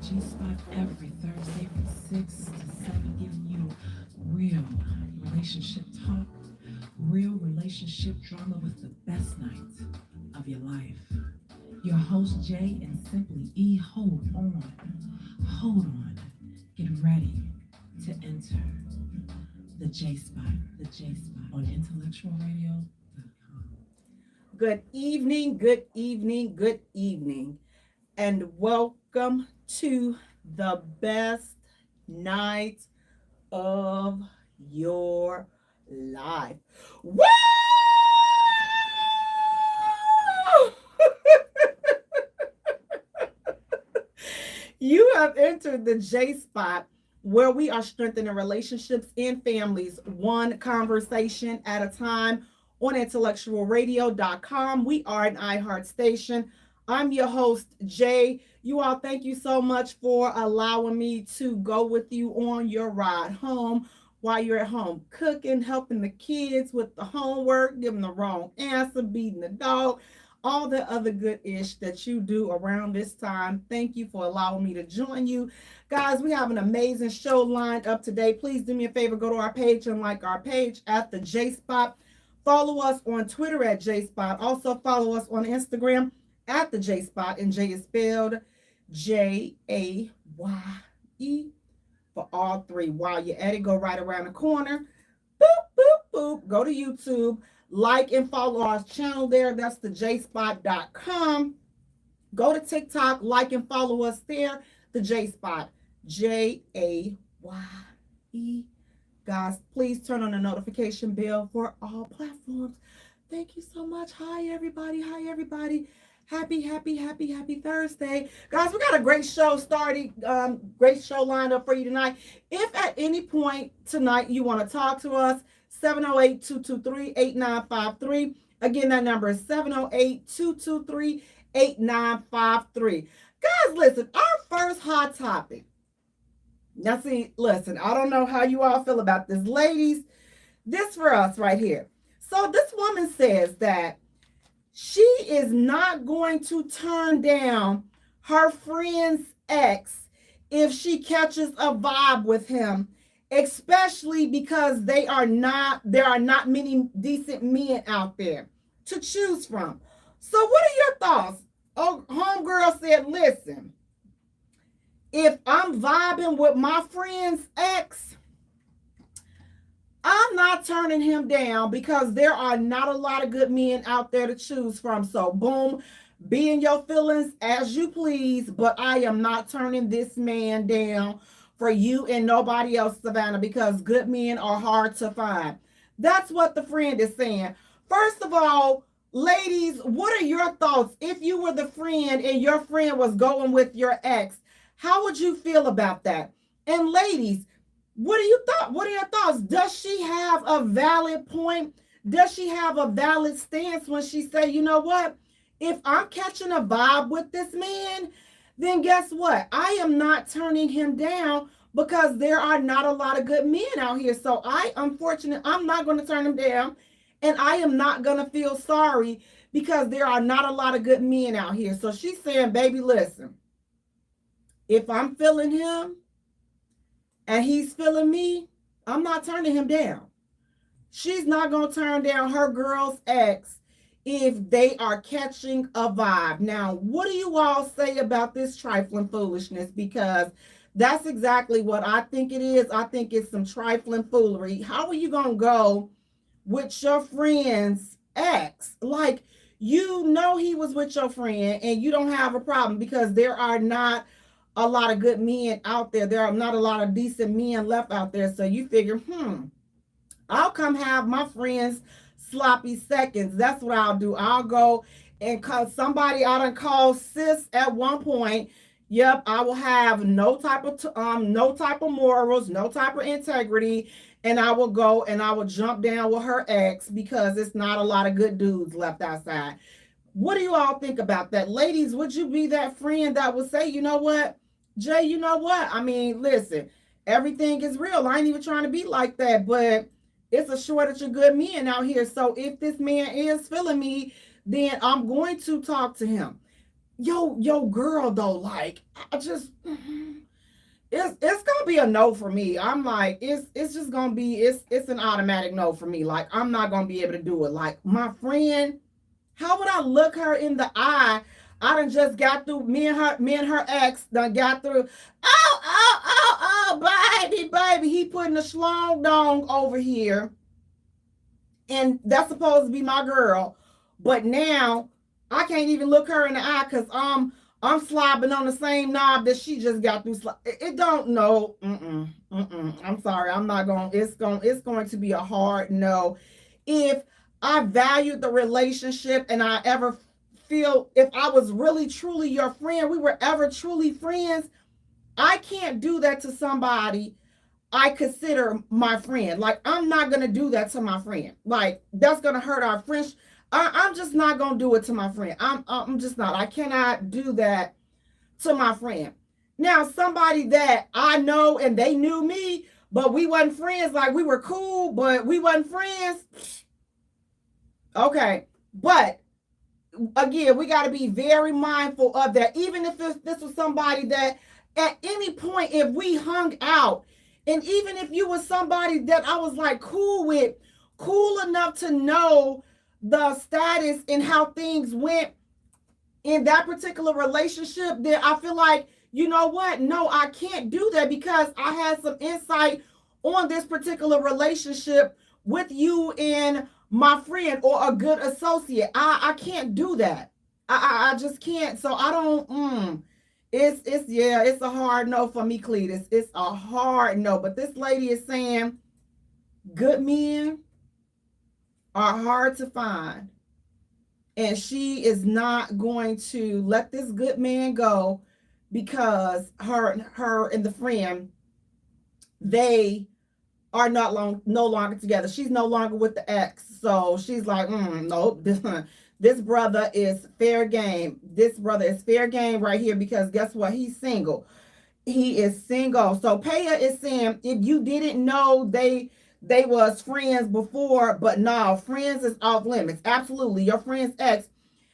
Jaye Spot every Thursday from 6 to 7, giving you real relationship talk, real relationship drama with the best night of your life. Your host, Jay, and Simply E. Hold on, get ready to enter the Jaye Spot on intellectualradio.com. Good evening, good evening, good evening, and welcome to the best night of your life. Woo! You have entered the J Spot where we are strengthening relationships and families one conversation at a time on intellectualradio.com. We are an iHeart station. I'm your host, Jay. You all, thank you so much for allowing me to go with you on your ride home while you're at home cooking, helping the kids with the homework, giving the wrong answer, beating the dog, all the other good ish that you do around this time. Thank you for allowing me to join you. Guys, we have an amazing show lined up today. Please do me a favor, go to our page and like our page at the J Spot. Follow us on Twitter at J Spot. Also follow us on Instagram at the J Spot, and Jay is spelled Jaye for all three. While you're at it, go right around the corner. Boop, boop, boop. Go to YouTube. Like and follow our channel there. That's the jspot.com. Go to TikTok, like and follow us there. The J Spot. Jaye. Guys, please turn on the notification bell for all platforms. Thank you so much. Hi, everybody. Hi, everybody. Happy Thursday. Guys, we got a great show started, great show lined up for you tonight. If at any point tonight you want to talk to us, 708-223-8953. Again, that number is 708-223-8953. Guys, listen, our first hot topic. Now, see, listen, I don't know how you all feel about this. Ladies, this for us right here. So this woman says that she is not going to turn down her friend's ex if she catches a vibe with him, especially because there are not many decent men out there to choose from. So what are your thoughts? Oh, homegirl said, listen, if I'm vibing with my friend's ex, I'm not turning him down because there are not a lot of good men out there to choose from. So boom, be in your feelings as you please, but I am not turning this man down for you and nobody else, Savannah, because good men are hard to find. That's what the friend is saying. First of all, ladies, what are your thoughts? If you were the friend and your friend was going with your ex, how would you feel about that? And ladies, what are you thought? What are your thoughts? Does she have a valid point? Does she have a valid stance when she say, you know what? If I'm catching a vibe with this man, then guess what? I am not turning him down because there are not a lot of good men out here. So I'm not going to turn him down, and I am not going to feel sorry because there are not a lot of good men out here. So she's saying, baby, listen, if I'm feeling him and he's feeling me, I'm not turning him down. She's not going to turn down her girl's ex if they are catching a vibe. Now, what do you all say about this trifling foolishness? Because that's exactly what I think it is. I think it's some trifling foolery. How are you going to go with your friend's ex? Like, you know he was with your friend and you don't have a problem because there are not a lot of good men out there. There are not a lot of decent men left out there. So you figure, I'll come have my friends sloppy seconds. That's what I'll do. I'll go and call somebody I done called sis at one point. Yep, I will have no type of morals, no type of integrity, and I will go and I will jump down with her ex because it's not a lot of good dudes left outside. What do you all think about that? Ladies, would you be that friend that would say, you know what, Jay, you know what? I mean, listen, everything is real. I ain't even trying to be like that, but it's a shortage of good men out here. So if this man is feeling me, then I'm going to talk to him. yo girl though, like I just it's gonna be a no for me. I'm like, it's just gonna be it's an automatic no for me. Like I'm not gonna be able to do it. Like my friend, how would I look her in the eye? I done just got through me and her ex done got through. Baby. He putting a schlong dong over here. And that's supposed to be my girl. But now I can't even look her in the eye because I'm slobbing on the same knob that she just got through. It don't no. I'm sorry. I'm not going. It's going to be a hard no. If I valued the relationship and I ever feel if I was really truly your friend, we were ever truly friends. I can't do that to somebody I consider my friend. Like, I'm not going to do that to my friend. Like, that's going to hurt our friendship. I'm just not going to do it to my friend. I'm just not. I cannot do that to my friend. Now, somebody that I know and they knew me, but we wasn't friends. Like, we were cool, but we wasn't friends. Okay. But, again, we got to be very mindful of that. Even if this was somebody that at any point, if we hung out, and even if you were somebody that I was like cool with, cool enough to know the status and how things went in that particular relationship, then I feel like, you know what? No, I can't do that because I had some insight on this particular relationship with you and my friend or a good associate. I can't do that. I just can't. So I don't. It's a hard no for me, Cletus. It's a hard no. But this lady is saying good men are hard to find. And she is not going to let this good man go because her and the friend, they are no longer together. She's no longer with the ex. So she's like, nope, this brother is fair game. This brother is fair game right here because guess what? He's single. He is single. So Paya is saying if you didn't know they was friends before, but no, friends is off limits. Absolutely. Your friend's ex.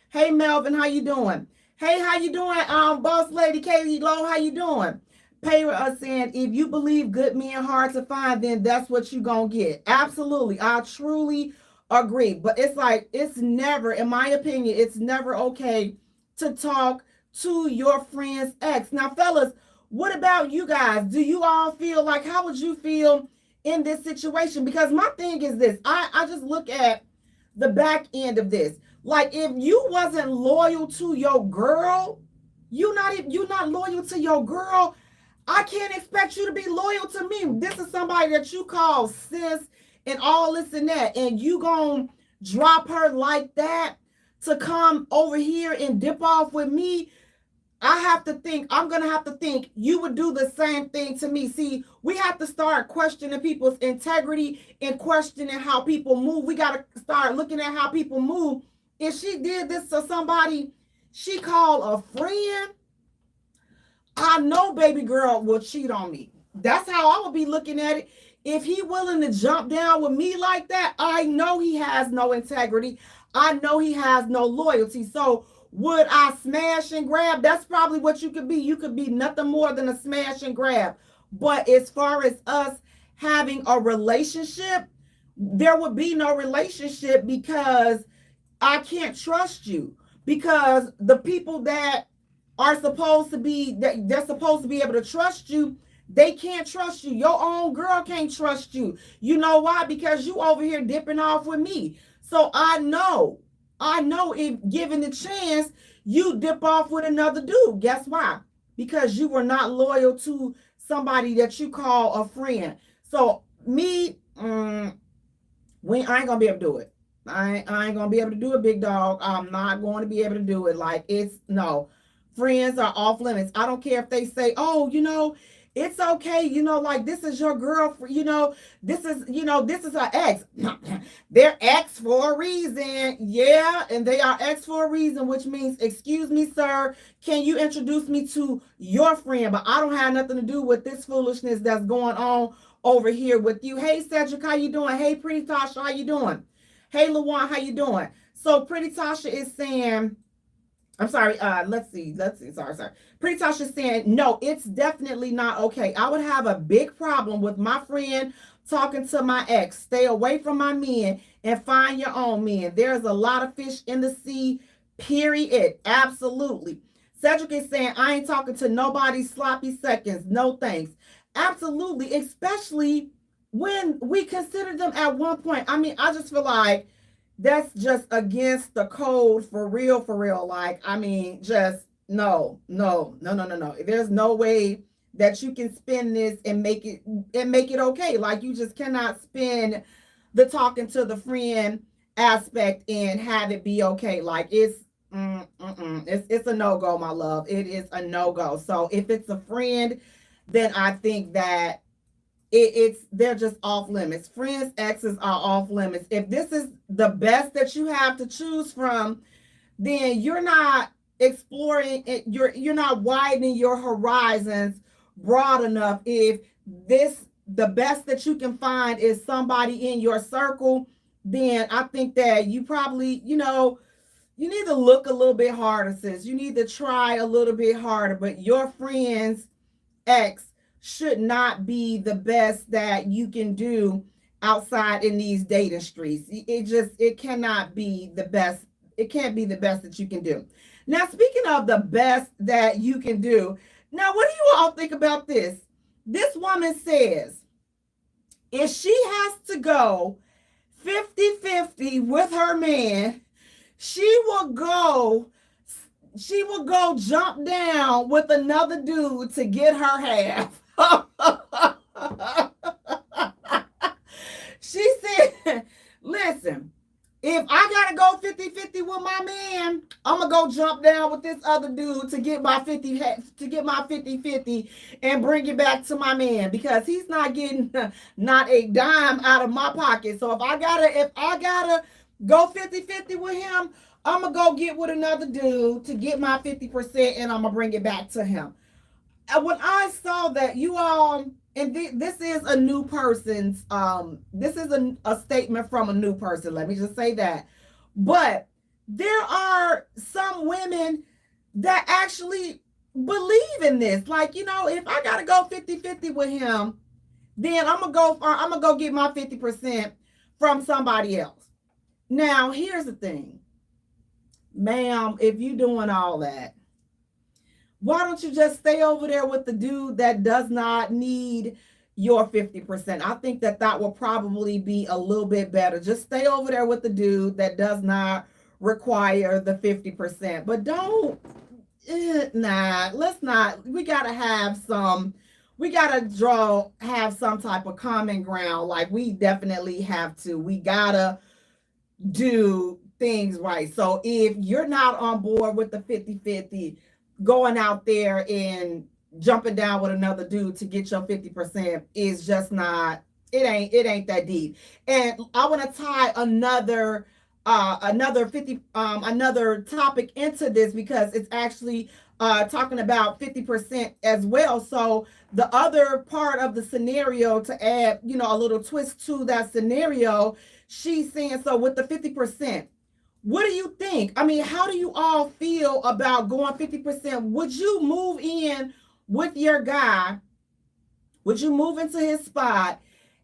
Hey Melvin, how you doing? Hey, how you doing? Boss lady Katie Lowe, how you doing? Paya is saying if you believe good men hard to find, then that's what you gonna get. Absolutely. I truly agree. But it's like it's never, in my opinion, it's never okay to talk to your friend's ex. Now, fellas, what about you guys? Do you all feel like how would you feel in this situation? Because my thing is this, I just look at the back end of this. Like if you wasn't loyal to your girl, you're not loyal to your girl. I can't expect you to be loyal to me. This is somebody that you call sis and all this and that, and you gonna drop her like that to come over here and dip off with me. I'm gonna have to think you would do the same thing to me. See, we have to start questioning people's integrity and questioning how people move. We gotta start looking at how people move. If she did this to somebody she called a friend, I know baby girl will cheat on me. That's how I would be looking at it. If he willing to jump down with me like that, I know he has no integrity. I know he has no loyalty. So would I smash and grab? That's probably what you could be. You could be nothing more than a smash and grab. But as far as us having a relationship, there would be no relationship because I can't trust you. Because the people that are supposed to be, that they're supposed to be able to trust you, they can't trust you. Your own girl can't trust you. You know why? Because you over here dipping off with me. So I know if given the chance, you dip off with another dude. Guess why? Because you were not loyal to somebody that you call a friend. So me, I ain't gonna be able to do it. I ain't gonna be able to do it, big dog. I'm not going to be able to do it. Like it's no. Friends are off limits. I don't care if they say, oh, it's okay, like this is your girlfriend, this is her ex. They're ex for a reason. Yeah, and they are ex for a reason, which means, excuse me, sir, can you introduce me to your friend? But I don't have nothing to do with this foolishness that's going on over here with you. Hey, Cedric, how you doing? Hey, Pretty Tasha, how you doing? Hey, Lawan, how you doing? So Pretty Tasha is saying, I'm sorry. Let's see. Sorry. Pretty Tasha saying, no, it's definitely not okay. I would have a big problem with my friend talking to my ex. Stay away from my men and find your own men. There's a lot of fish in the sea, period. Absolutely. Cedric is saying, I ain't talking to nobody sloppy seconds. No thanks. Absolutely. Especially when we consider them at one point. I mean, I just feel like that's just against the code for real, for real. Like, I mean, just no. There's no way that you can spin this and make it okay. Like, you just cannot spin the talking to the friend aspect and have it be okay. Like, it's a no-go, my love. It is a no-go. So if it's a friend, then I think that it's they're just off limits. Friends, exes are off limits. If this is the best that you have to choose from, then you're not exploring it, you're not widening your horizons broad enough. If this the best that you can find is somebody in your circle, then I think that you probably, you need to look a little bit harder, sis. You need to try a little bit harder. But your friends ex should not be the best that you can do outside in these dating streets. It cannot be the best. It can't be the best that you can do. Now, speaking of the best that you can do, now what do you all think about this? This woman says if she has to go 50-50 with her man, she will go jump down with another dude to get her half. She said, listen, if I gotta go 50-50 with my man, I'm gonna go jump down with this other dude to get my 50-50 and bring it back to my man, because he's not getting not a dime out of my pocket. So if I gotta go 50-50 with him, I'm gonna go get with another dude to get my 50% and I'm gonna bring it back to him. When I saw that, you all, and this is a new person's, this is a statement from a new person. Let me just say that. But there are some women that actually believe in this. Like, if I gotta go 50-50 with him, then I'm gonna go get my 50% from somebody else. Now, here's the thing, ma'am, if you doing all that, why don't you just stay over there with the dude that does not need your 50%? I think that will probably be a little bit better. Just stay over there with the dude that does not require the 50%. But don't, let's not. We gotta have some type of common ground. Like, we definitely have to. We gotta do things right. So if you're not on board with the 50-50, going out there and jumping down with another dude to get your 50% is just not, it ain't that deep. And I want to tie another 50 another topic into this, because it's actually talking about 50% as well. So the other part of the scenario, to add a little twist to that scenario, she's saying, so with the 50%, what do you think? I mean, how do you all feel about going 50%? Would you move in with your guy? Would you move into his spot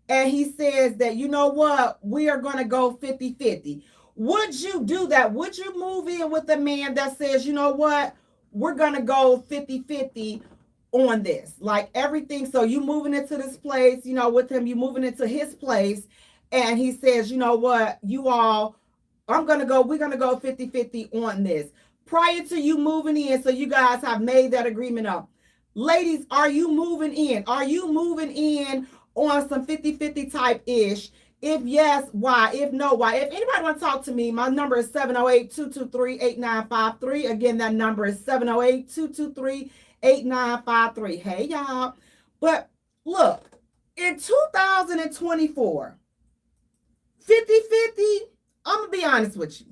and he says that, you know what, we are going to go 50-50? Would you do that? Would you move in with a man that says, you know what, we're going to go 50-50 on this? Like, everything. So you moving into this place, with him, you moving into his place, and he says, you know what, you all, we're going to go 50-50 on this. Prior to you moving in, so you guys have made that agreement up. Ladies, are you moving in? Are you moving in on some 50-50 type ish? If yes, why? If no, why? If anybody want to talk to me, my number is 708-223-8953. Again, that number is 708-223-8953. Hey, y'all. But look, in 2024, 50-50, I'm going to be honest with you.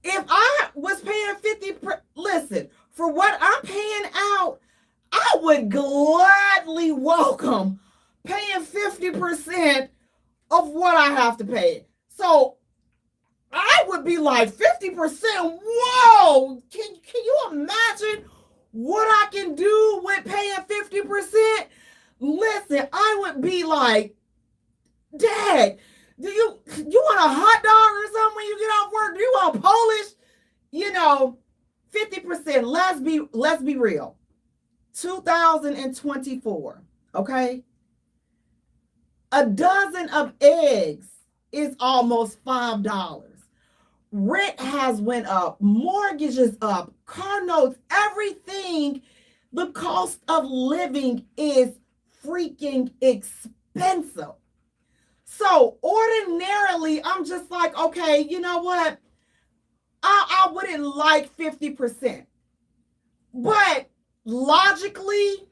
If I was paying 50, listen, for what I'm paying out, I would gladly welcome paying 50% of what I have to pay. So I would be like 50%. Whoa! Can you imagine what I can do with paying 50%? Listen, I would be like, Dad, do you want a hot dog or something when you get off work? Do you want Polish? 50%. Let's be real. 2024, okay? A dozen of eggs is almost $5. Rent has went up, mortgages up, car notes, everything. The cost of living is freaking expensive. So ordinarily, I'm just like, okay, you know what? I wouldn't like 50%. But logically,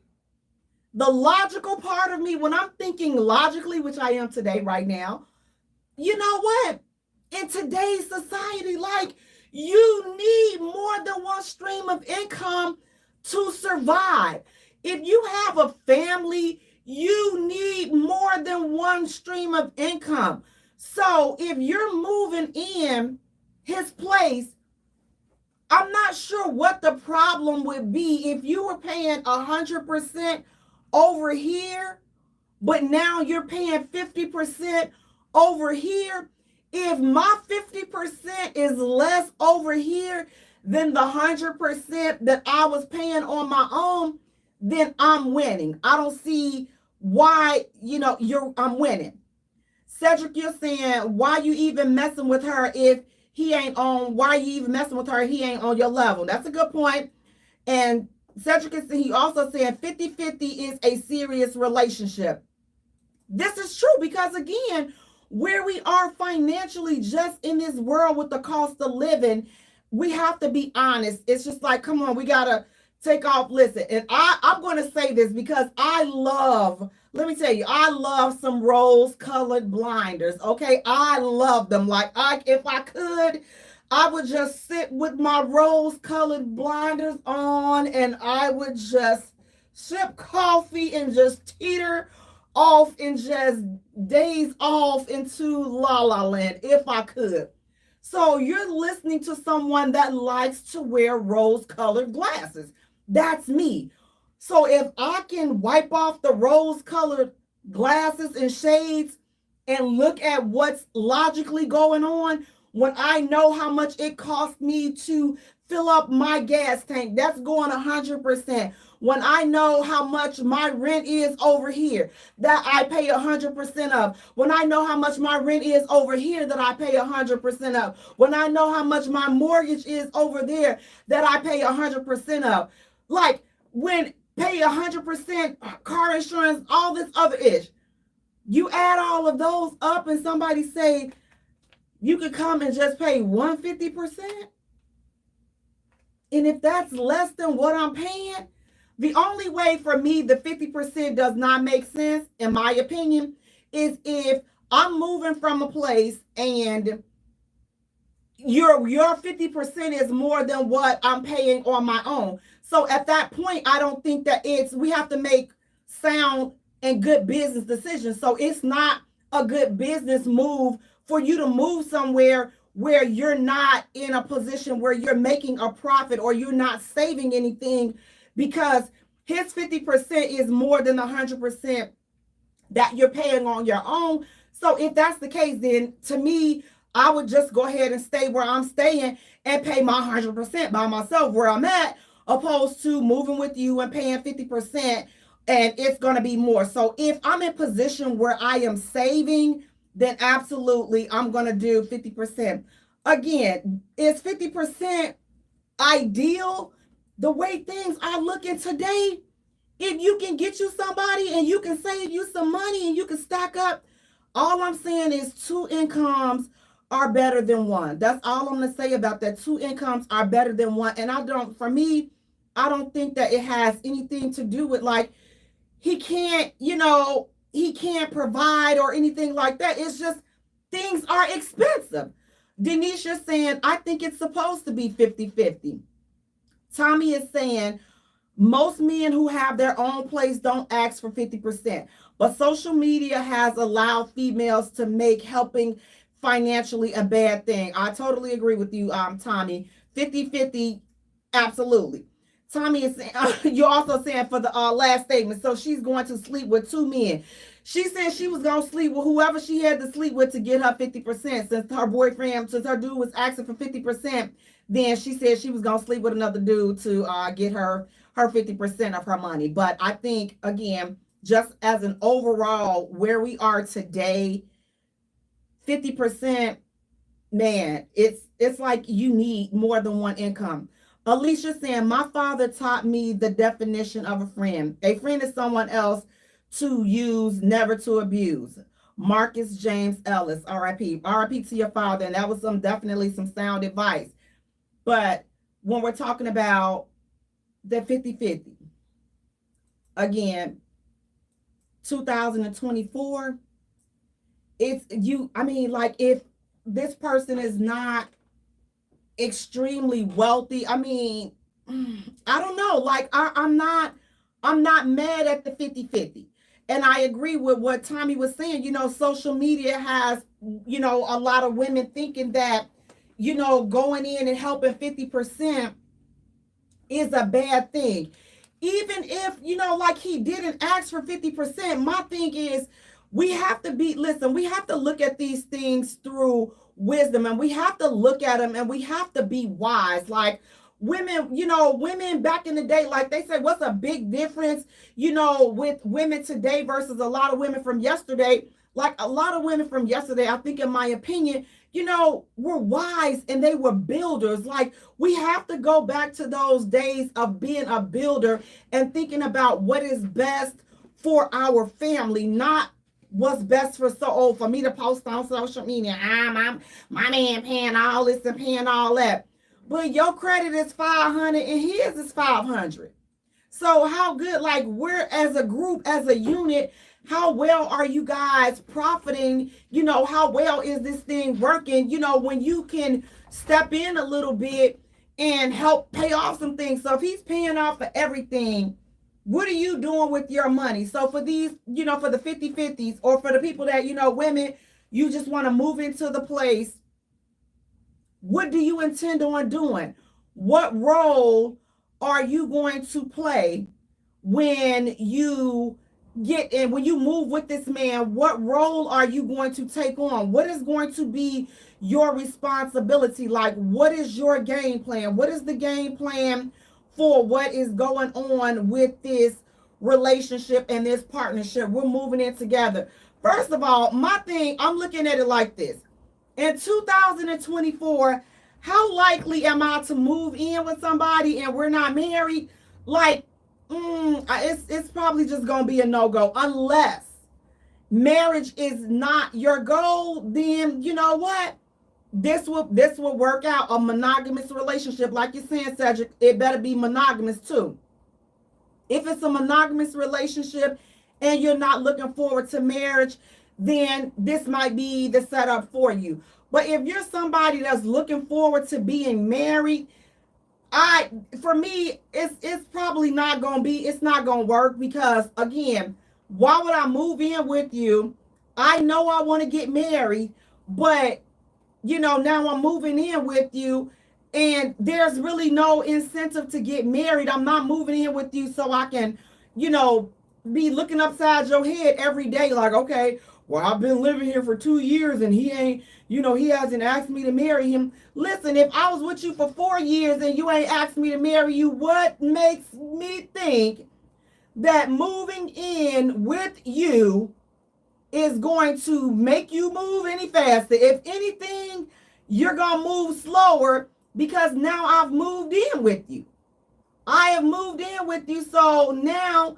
the logical part of me, when I'm thinking logically, which I am today, right now, you know what? In today's society, like, you need more than one stream of income to survive. If you have a family, you need more than one stream of income. So if you're moving in his place, I'm not sure what the problem would be if you were paying 100% over here, but now you're paying 50% over here. If my 50% is less over here than the 100% that I was paying on my own, then I'm winning. I don't see why, I'm winning. Cedric, you're saying, why you even messing with her if he ain't on, why you even messing with her, he ain't on your level? That's a good point. And Cedric is, he also said 50-50 is a serious relationship. This is true because, again, where we are financially just in this world with the cost of living, we have to be honest. It's just like, come on, we got to take off. Listen, and I'm going to say this because let me tell you, I love some rose-colored blinders, okay? I love them. Like, if I could, I would just sit with my rose-colored blinders on and I would just sip coffee and just teeter off and just daze off into La La Land if I could. So you're listening to someone that likes to wear rose-colored glasses. That's me. So if I can wipe off the rose-colored glasses and shades and look at what's logically going on, when I know how much it costs me to fill up my gas tank, that's going 100%. When I know how much my rent is over here, that I pay 100% of. When I know how much my rent is over here, that I pay 100% of. When I know how much my mortgage is over there, that I pay 100% of. Like, when pay 100% car insurance, all this other ish. You add all of those up and somebody say, you could come and just pay 150%. And if that's less than what I'm paying, the only way for me the 50% does not make sense, in my opinion, is if I'm moving from a place and your 50% is more than what I'm paying on my own. So at that point, I don't think that we have to make sound and good business decisions. So it's not a good business move for you to move somewhere where you're not in a position where you're making a profit or you're not saving anything, because his 50% is more than 100% that you're paying on your own. So if that's the case, then to me, I would just go ahead and stay where I'm staying and pay my 100% by myself where I'm at, opposed to moving with you and paying 50% and it's going to be more. So if I'm in position where I am saving, then absolutely I'm going to do 50%. Again, is 50% ideal? The way things are looking today, if you can get you somebody and you can save you some money and you can stack up, all I'm saying is 2 incomes are better than 1. That's all I'm going to say about that. 2 incomes are better than 1. And for me, I don't think that it has anything to do with like, he can't provide or anything like that. It's just things are expensive. Denisha saying, I think it's supposed to be 50-50. Tommy is saying, most men who have their own place don't ask for 50%, but social media has allowed females to make helping financially a bad thing. I totally agree with you, Tommy. 50-50, absolutely. Tommy is saying, you're also saying for the last statement, so she's going to sleep with two men. She said she was going to sleep with whoever she had to sleep with to get her 50%. Since her dude was asking for 50%, then she said she was going to sleep with another dude to get her 50% of her money. But I think, again, just as an overall, where we are today, 50%, man, it's like you need more than one income. Alicia saying, my father taught me the definition of a friend. A friend is someone else to use, never to abuse. Marcus James Ellis, RIP. RIP to your father. And that was definitely some sound advice. But when we're talking about the 50-50, again, 2024, like if this person is not extremely wealthy, I don't know, like I'm not mad at the 50-50. And I agree with what Tommy was saying. Social media has, a lot of women thinking that, going in and helping 50% is a bad thing. Even if, like he didn't ask for 50%, my thing is we have to look at these things through wisdom, and we have to look at them and we have to be wise. Like women back in the day, like they say, what's a big difference, with women today versus a lot of women from yesterday? Like a lot of women from yesterday, I think in my opinion, were wise and they were builders. Like we have to go back to those days of being a builder and thinking about what is best for our family, not what's best for me to post on social media. My man paying all this and paying all that. But your credit is 500 and his is 500. So how good, like we're as a group, as a unit, how well are you guys profiting? How well is this thing working? When you can step in a little bit and help pay off some things. So if he's paying off for everything, what are you doing with your money? So for these, for the 50-50s, or for the people that, women, you just want to move into the place, what do you intend on doing? What role are you going to play when you when you move with this man? What role are you going to take on? What is going to be your responsibility? Like, what is your game plan? What is the game plan for what is going on with this relationship and this partnership? We're moving in together. First of all, my thing, I'm looking at it like this. In 2024, how likely am I to move in with somebody and we're not married? Like, it's probably just gonna be a no-go. Unless marriage is not your goal, then you know what? This will work out. A monogamous relationship, like you're saying, Cedric, it better be monogamous too. If it's a monogamous relationship and you're not looking forward to marriage, then this might be the setup for you. But if you're somebody that's looking forward to being married, for me, it's probably not gonna be, it's not gonna work, because again, why would I move in with you? I know I want to get married, but now I'm moving in with you and there's really no incentive to get married. I'm not moving in with you so I can, be looking upside your head every day like, okay, well, I've been living here for 2 years and he ain't, he hasn't asked me to marry him. Listen, if I was with you for 4 years and you ain't asked me to marry you, what makes me think that moving in with you is going to make you move any faster? If anything, you're going to move slower, because now I've moved in with you. I have moved in with you. So now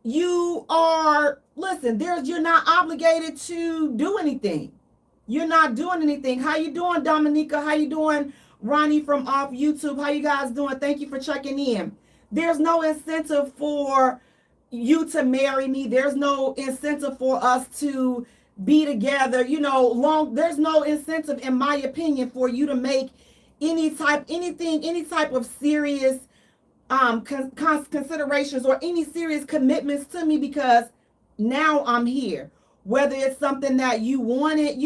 you are, listen, you're not obligated to do anything. You're not doing anything. How you doing, Dominica? How you doing, Ronnie from off YouTube? How you guys doing? Thank you for checking in. There's no incentive for you to marry me. There's no incentive for us to be together. There's no incentive, in my opinion, for you to make any type of serious considerations or any serious commitments to me, because now I'm here. Whether it's something that you wanted,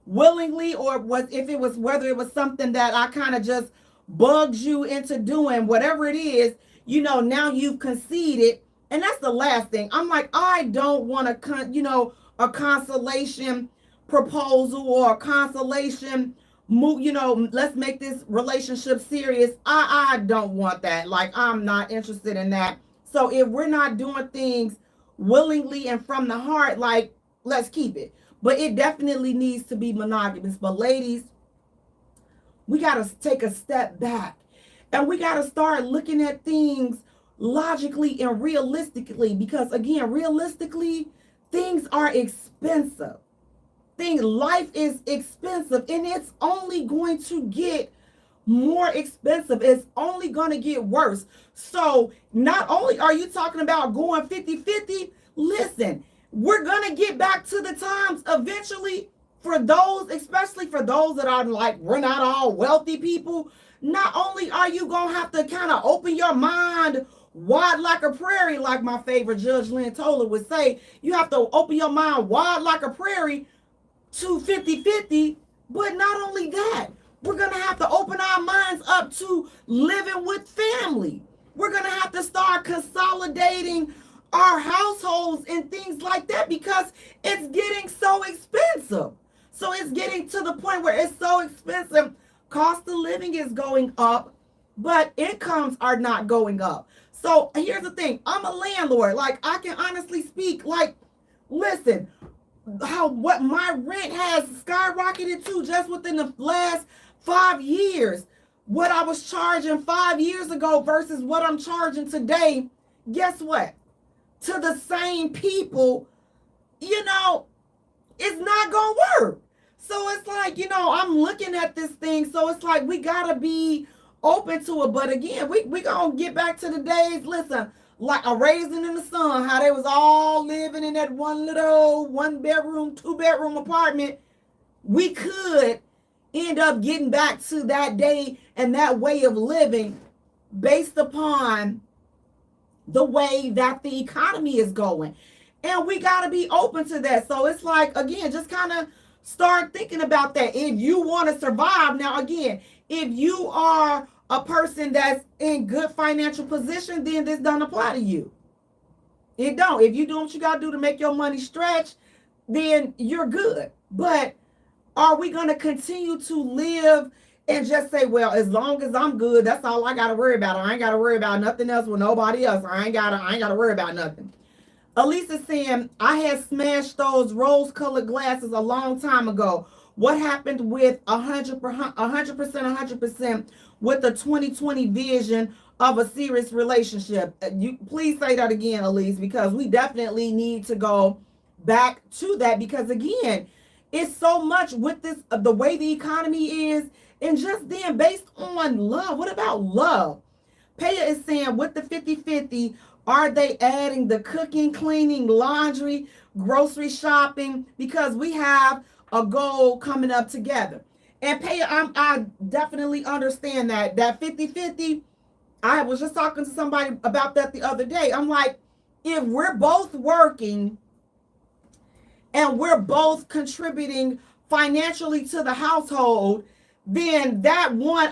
willingly, or whether it was something that I kind of just bugged you into doing, whatever it is, now you've conceded. And that's the last thing. I'm like, I don't want a consolation proposal or a consolation move, let's make this relationship serious. I don't want that. Like, I'm not interested in that. So if we're not doing things willingly and from the heart, like, let's keep it. But it definitely needs to be monogamous. But ladies, we got to take a step back, and we got to start looking at things logically and realistically, because again, realistically, things are expensive. Life is expensive, and it's only going to get more expensive. It's only going to get worse. So not only are you talking about going 50-50, listen, we're going to get back to the times eventually, for those, especially for those that are like, we're not all wealthy people. Not only are you going to have to kind of open your mind wide like a prairie, like my favorite Judge Lynn Toler would say, you have to open your mind wide like a prairie to 50-50. But not only that, we're going to have to open our minds up to living with family. We're going to have to start consolidating our households and things like that, because it's getting so expensive. So it's getting to the point where it's so expensive. Cost of living is going up, but incomes are not going up. So here's the thing. I'm a landlord. Like, I can honestly speak. Like, listen, what my rent has skyrocketed to just within the last 5 years. What I was charging 5 years ago versus what I'm charging today. Guess what? To the same people, it's not going to work. So it's like, I'm looking at this thing. So it's like, we got to be open to it. But again, we going to get back to the days, listen, like a Raisin in the Sun, how they was all living in that one little 1-bedroom, 2-bedroom apartment. We could end up getting back to that day and that way of living based upon the way that the economy is going. And we got to be open to that. So it's like, again, just kind of start thinking about that. If you want to survive. Now, again, if you are a person that's in good financial position, then this don't apply to you. It don't. If you do what you got to do to make your money stretch, then you're good. But are we going to continue to live and just say, well, as long as I'm good, that's all I got to worry about. I ain't got to worry about nothing else with nobody else. I ain't got to worry about nothing. Elise is saying, I had smashed those rose-colored glasses a long time ago. What happened with 100% with the 2020 vision of a serious relationship? You please say that again, Elise, because we definitely need to go back to that, because again, it's so much with this, the way the economy is, and just then based on love. What about love? Paya is saying, with the 50-50, are they adding the cooking, cleaning, laundry, grocery shopping? Because we have a goal coming up together. And Paya, I definitely understand that 50-50. I was just talking to somebody about that the other day. I'm like, if we're both working and we're both contributing financially to the household, then that one,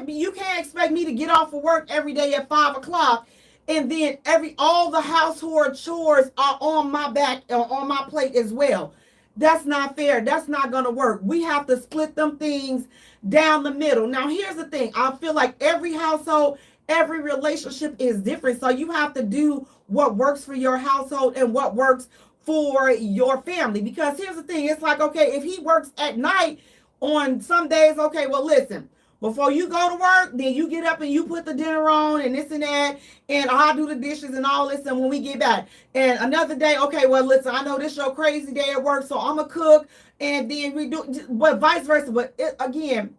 you can't expect me to get off of work every day at 5:00 and then all the household chores are on my back or on my plate as well. That's not fair. That's not going to work. We have to split them things down the middle. Now, here's the thing. I feel like every household, every relationship is different. So you have to do what works for your household and what works for your family. Because here's the thing. It's like, okay, if he works at night on some days, okay, well, listen, before you go to work, then you get up and you put the dinner on and this and that, and I'll do the dishes and all this, and when we get back. And another day, okay, well, listen, I know this your crazy day at work, so I'm going to cook, and then we do, but vice versa. But again,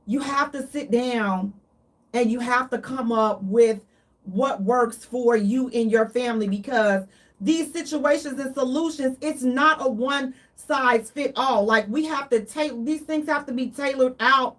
you have to sit down and you have to come up with what works for you and your family, because these situations and solutions, it's not a one size fit all. Like, we have to these things have to be tailored out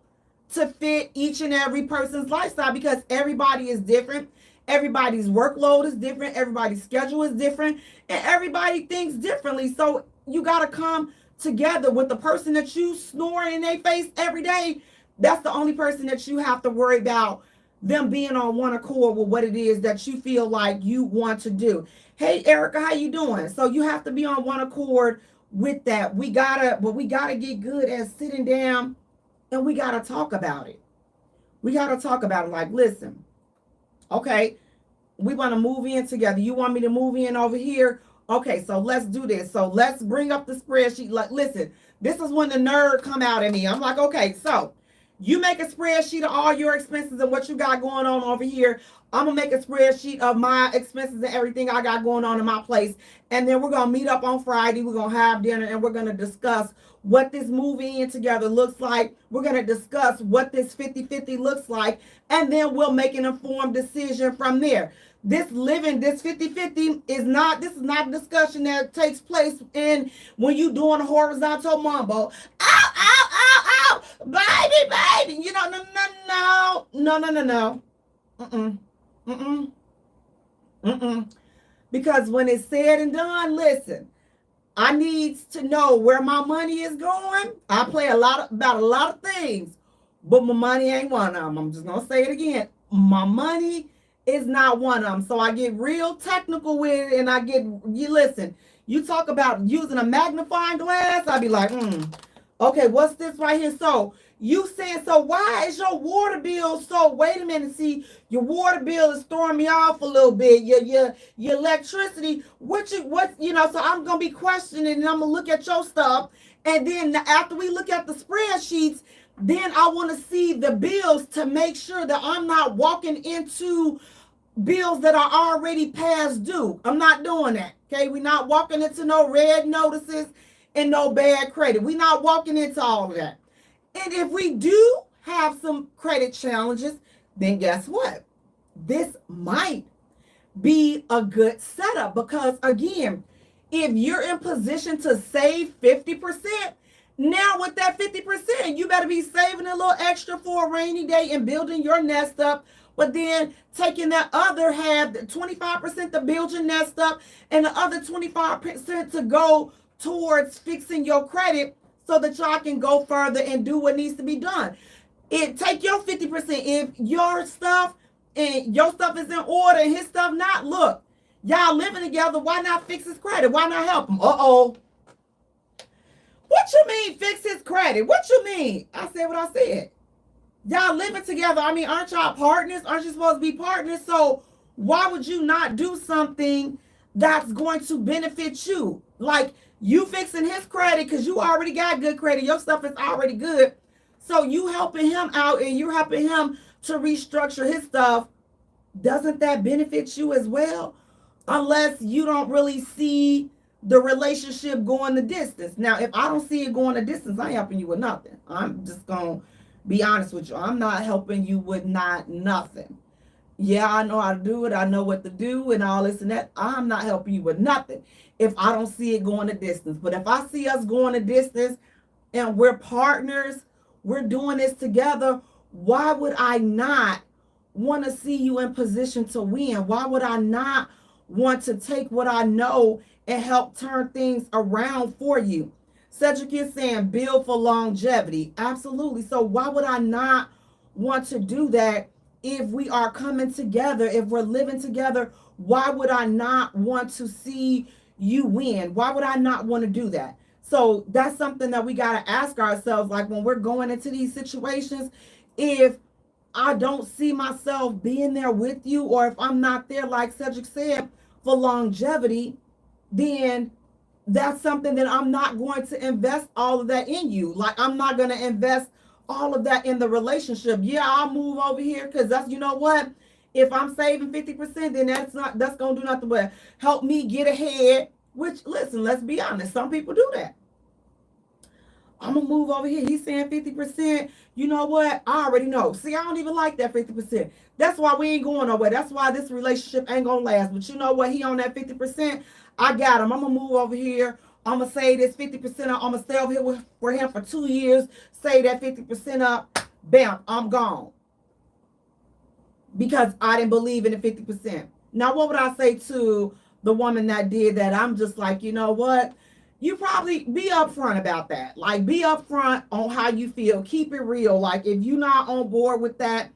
to fit each and every person's lifestyle, because everybody is different. Everybody's workload is different. Everybody's schedule is different, and everybody thinks differently. So you got to come together with the person that you snoring in their face every day, that's the only person that you have to worry about them being on one accord with what it is that you feel like you want to do. Hey Erica, how you doing? So you have to be on one accord with that. We gotta get good at sitting down and we gotta talk about it. We gotta talk about it. Like, listen, okay, we want to move in together. You want me to move in over here? Okay, so let's do this. So let's bring up the spreadsheet. Like, listen, this is when the nerd come out at me. I'm like, okay, so you make a spreadsheet of all your expenses and what you got going on over here. I'm gonna make a spreadsheet of my expenses and everything I got going on in my place. And then we're gonna meet up on Friday. We're gonna have dinner and we're gonna discuss what this moving in together looks like. We're gonna discuss what this 50-50 looks like, and then we'll make an informed decision from there. This 50-50 is not a discussion that takes place in when you doing a horizontal mambo. Ow, ow, ow, ow, baby. You know, no. Because when it's said and done, listen, I need to know where my money is going. I play about a lot of things, but my money ain't one of them. I'm just gonna say it again. My money is not one of them. So I get real technical with it, and you listen. You talk about using a magnifying glass, I'd be like, okay, what's this right here? So you saying, so why is your water bill so, wait a minute, see, your water bill is throwing me off a little bit. Your electricity, so I'm going to be questioning and I'm going to look at your stuff. And then after we look at the spreadsheets, then I want to see the bills to make sure that I'm not walking into bills that are already past due. I'm not doing that. Okay. We're not walking into no red notices and no bad credit. We're not walking into all of that. And if we do have some credit challenges, then guess what? This might be a good setup because, again, if you're in position to save 50%, now with that 50%, you better be saving a little extra for a rainy day and building your nest up. But then taking that other half, 25% to build your nest up and the other 25% to go towards fixing your credit so that y'all can go further and do what needs to be done. Take your 50%. If your stuff is in order and his stuff not, look, y'all living together, why not fix his credit? Why not help him? Uh-oh. What you mean fix his credit? What you mean? I said what I said. Y'all living together. I mean, aren't y'all partners? Aren't you supposed to be partners? So why would you not do something that's going to benefit you? Like you fixing his credit because you already got good credit. Your stuff is already good. So you helping him out and you're helping him to restructure his stuff. Doesn't that benefit you as well? Unless you don't really see the relationship going the distance. Now, if I don't see it going the distance, I ain't helping you with nothing. I'm just going to be honest with you. I'm not helping you with nothing. Yeah, I know how to do it. I know what to do and all this and that. I'm not helping you with nothing if I don't see it going the distance. But if I see us going the distance and we're partners, we're doing this together, why would I not want to see you in position to win? Why would I not want to take what I know and help turn things around for you? Cedric is saying build for longevity. Absolutely. So why would I not want to do that if we are coming together, if we're living together? Why would I not want to see you win? Why would I not want to do that? So that's something that we got to ask ourselves, like when we're going into these situations, if I don't see myself being there with you, or if I'm not there, like Cedric said, for longevity, then that's something that I'm not going to invest all of that in you. Like I'm not going to invest all of that in the relationship. Yeah, I'll move over here because that's, you know what? If I'm saving 50%, then that's going to do nothing but help me get ahead. Which, listen, let's be honest. Some people do that. I'm going to move over here. He's saying 50%. You know what? I already know. See, I don't even like that 50%. That's why we ain't going nowhere. That's why this relationship ain't going to last. But you know what? He on that 50%. I got him. I'm going to move over here. I'm going to save this 50%. I'm going to stay over here for him for 2 years. Save that 50% up. Bam, I'm gone. Because I didn't believe in the 50%. Now, what would I say to the woman that did that? I'm just like, you know what? you probably be upfront about that. Like, be upfront on how you feel. Keep it real. Like, if you're not on board with that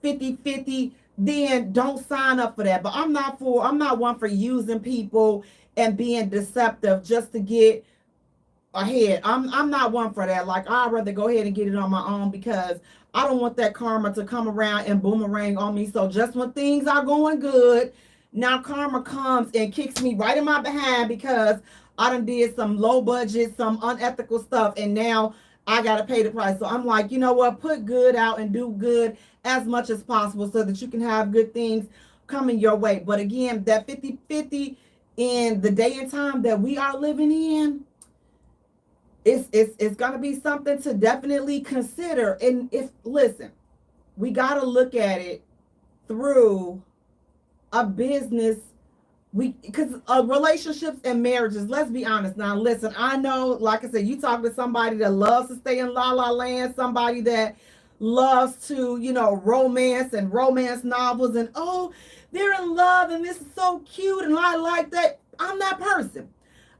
50-50, then don't sign up for that. But I'm not one for using people and being deceptive just to get ahead. I'm not one for that. Like, I'd rather go ahead and get it on my own, because I don't want that karma to come around and boomerang on me. So just when things are going good, now karma comes and kicks me right in my behind, because I done did some low budget, some unethical stuff, and now I gotta pay the price. So I'm like, you know what? Put good out and do good as much as possible so that you can have good things coming your way. But again, that 50-50 in the day and time that we are living in, it's gonna be something to definitely consider. And if, listen, we gotta look at it through a business, because relationships and marriages, let's be honest. Now listen, I know, like I said, you talk to somebody that loves to stay in la la land, somebody that loves to, romance and romance novels, and oh, they're in love and this is so cute and I like that. I'm that person.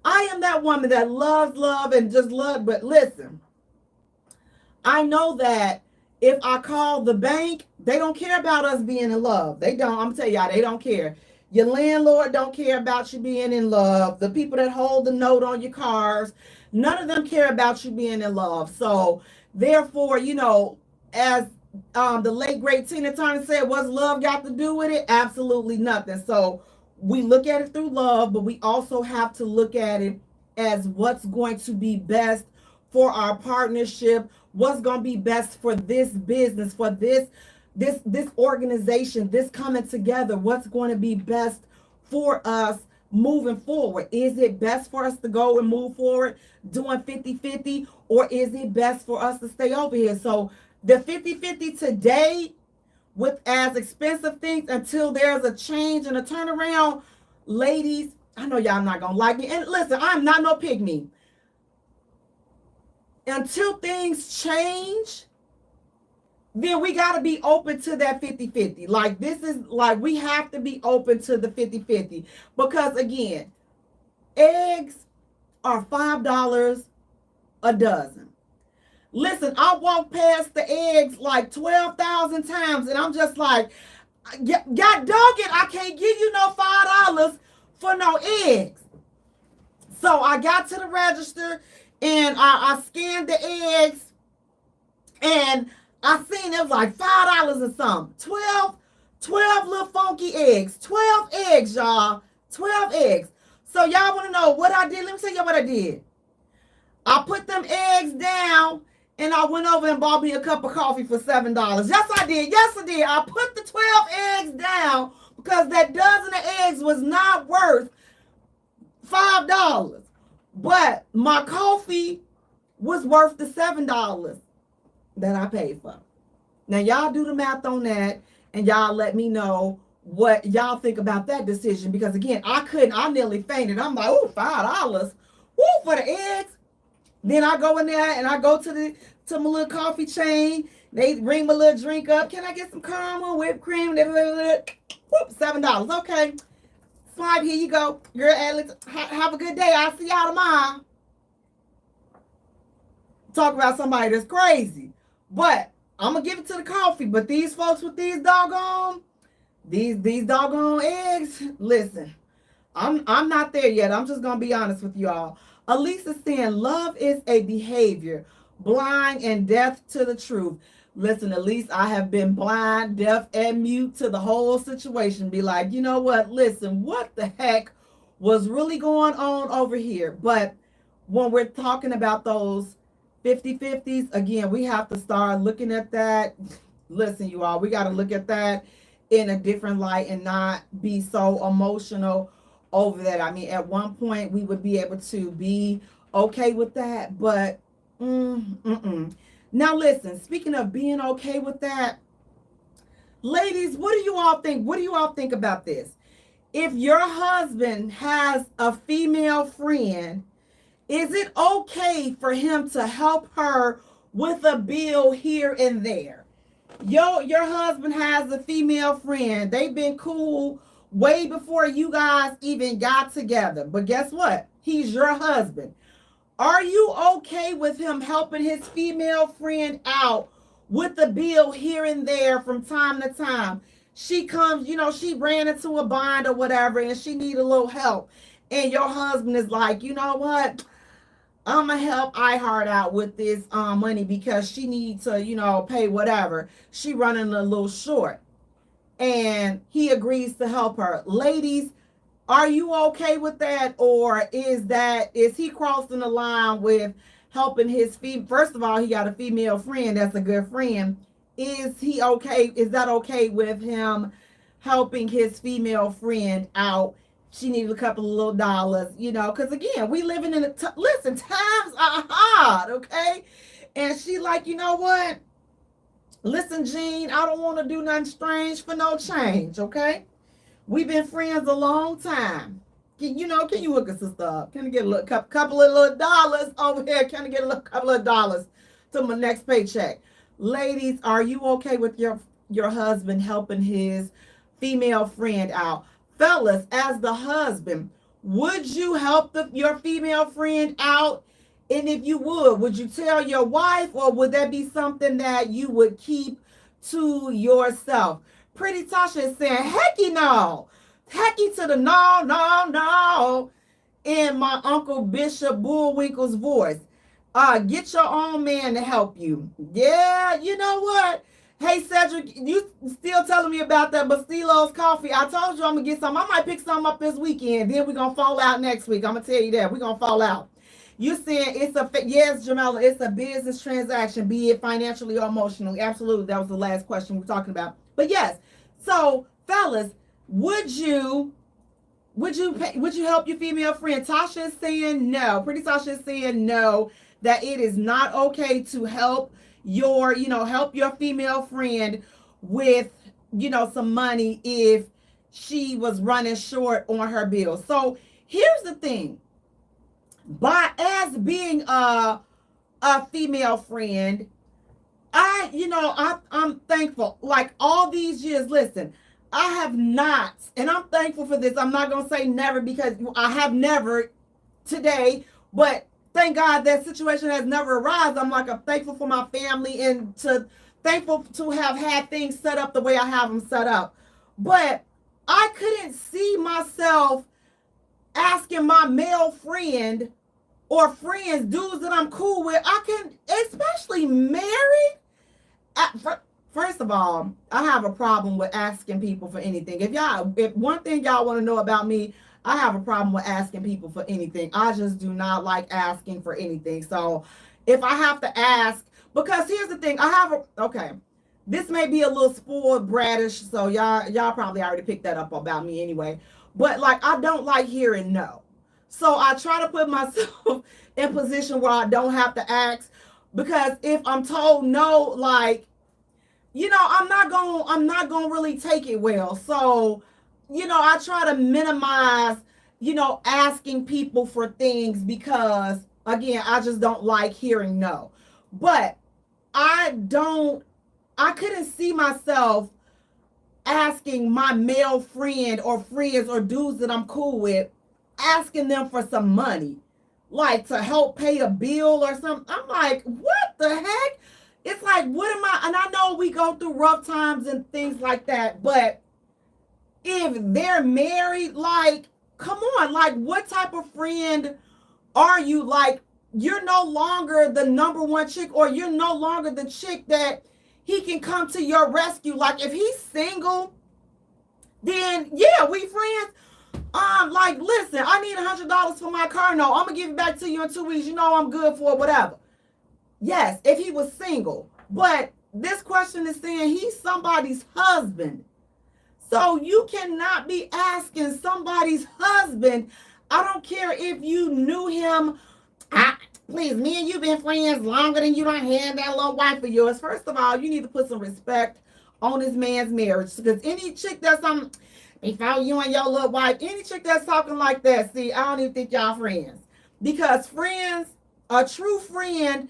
I am that woman that loves love and just love. But listen, I know that if I call the bank, they don't care about us being in love. They don't. I'm telling y'all, they don't care. Your landlord don't care about you being in love. The people that hold the note on your cars, none of them care about you being in love. So therefore, as the late great Tina Turner said, what's love got to do with it? Absolutely nothing. So we look at it through love, but we also have to look at it as what's going to be best for our partnership, what's going to be best for this business, for this organization, this coming together, what's going to be best for us moving forward. Is it best for us to go and move forward doing 50-50, or is it best for us to stay over here? So the 50-50 today, with as expensive things, until there's a change and a turnaround, ladies, I know y'all not gonna like me, and listen, I'm not no pygmy. Until things change, then we got to be open to that 50-50. Like, this is like, we have to be open to the 50-50, because again, eggs are $5 a dozen. Listen, I walked past the eggs like 12,000 times, and I'm just like, God dog it, I can't give you no $5 for no eggs. So I got to the register and I scanned the eggs, and I seen it was like $5 or something. 12 little funky eggs. 12 eggs, y'all. 12 eggs. So y'all want to know what I did? Let me tell you what I did. I put them eggs down, and I went over and bought me a cup of coffee for $7. Yes, I did. Yes, I did. I put the 12 eggs down, because that dozen of eggs was not worth $5. But my coffee was worth the $7 that I paid for. Now, y'all do the math on that, and y'all let me know what y'all think about that decision. Because again, I nearly fainted. I'm like, oh, $5. Woo, for the eggs. Then I go in there and I go to my little coffee chain. They bring my little drink up. Can I get some caramel, whipped cream? Whoop, $7. Okay. Swipe, here you go. Girl, Alex, have a good day. I'll see y'all tomorrow. Talk about somebody that's crazy. But I'm going to give it to the coffee. But these folks with these doggone eggs, listen, I'm not there yet. I'm just going to be honest with y'all. Elise is saying, love is a behavior, blind and deaf to the truth. Listen, at least I have been blind, deaf, and mute to the whole situation. Be like, you know what? Listen, what the heck was really going on over here? But when we're talking about those 50-50s, again, we have to start looking at that. Listen, you all, we got to look at that in a different light and not be so emotional over that. I mean, at one point, we would be able to be okay with that, but Now listen, speaking of being okay with that, ladies, what do you all think? What do you all think about this? If your husband has a female friend, is it okay for him to help her with a bill here and there? Your husband has a female friend. They've been cool way before you guys even got together. But guess what? He's your husband. Are you okay with him helping his female friend out with the bill here and there from time to time? She comes, she ran into a bind or whatever, and she need a little help. And your husband is like, you know what? I'm gonna help iHeart out with this money because she needs to, pay whatever. She running a little short. And he agrees to help her. Ladies, are you okay with that? Or is he crossing the line with helping his first of all, he got a female friend that's a good friend. Is he okay? Is that okay with him helping his female friend out? She needed a couple of little dollars, because again, we living in listen, times are hard, okay? And she like, you know what? Listen, Jean, I don't want to do nothing strange for no change, okay? We've been friends a long time. Can you hook a sister up? Can I get a couple of little dollars over here? Can I get a couple of dollars to my next paycheck? Ladies, are you okay with your husband helping his female friend out? Fellas, as the husband, would you help your female friend out? And if you would you tell your wife, or would that be something that you would keep to yourself? Pretty Tasha is saying, hecky no. Hecky to the no. In my Uncle Bishop Bullwinkle's voice. Get your own man to help you. Yeah, you know what? Hey, Cedric, you still telling me about that Bastilo's coffee. I told you I'm going to get some. I might pick some up this weekend. Then we're going to fall out next week. I'm going to tell you that. We're going to fall out. You saying yes, Jamela, it's a business transaction, be it financially or emotionally. Absolutely. That was the last question we're talking about. But yes. So, fellas, would you help your female friend? Tasha is saying no. Pretty Tasha is saying no, that it is not okay to help your female friend with, some money if she was running short on her bill. So here's the thing. As being a female friend, I'm thankful. Like all these years, listen, I have not, and I'm thankful for this. I'm not going to say never, because I have never today, but thank God that situation has never arisen. I'm thankful for my family and thankful to have had things set up the way I have them set up. But I couldn't see myself asking my male friend or friends, dudes that I'm cool with, especially married. First of all, I have a problem with asking people for anything. If one thing y'all want to know about me, I have a problem with asking people for anything. I just do not like asking for anything. So if I have to ask, because here's the thing, this may be a little spoiled bratish, so y'all probably already picked that up about me anyway. But I don't like hearing no. So I try to put myself in position where I don't have to ask, because if I'm told no, I'm not going to really take it well. So, I try to minimize, asking people for things, because again, I just don't like hearing no. But I couldn't see myself asking my male friend or friends or dudes that I'm cool with, asking them for some money, to help pay a bill or something. I'm like, what the heck? It's what am I? And I know we go through rough times and things like that, but if they're married, come on, what type of friend are you? You're no longer the number one chick, or you're no longer the chick that he can come to your rescue. If he's single, then yeah, we friends. Listen, I need $100 for my car note. I'm gonna give it back to you in 2 weeks. I'm good for it, whatever. Yes, if he was single. But this question is saying he's somebody's husband. So you cannot be asking somebody's husband. I don't care if you knew him. Please, me and you been friends longer than you don't have that little wife of yours. First of all, you need to put some respect on this man's marriage. Because any chick that's before you and your little wife, any chick that's talking like that, see, I don't even think y'all friends. Because friends, a true friend,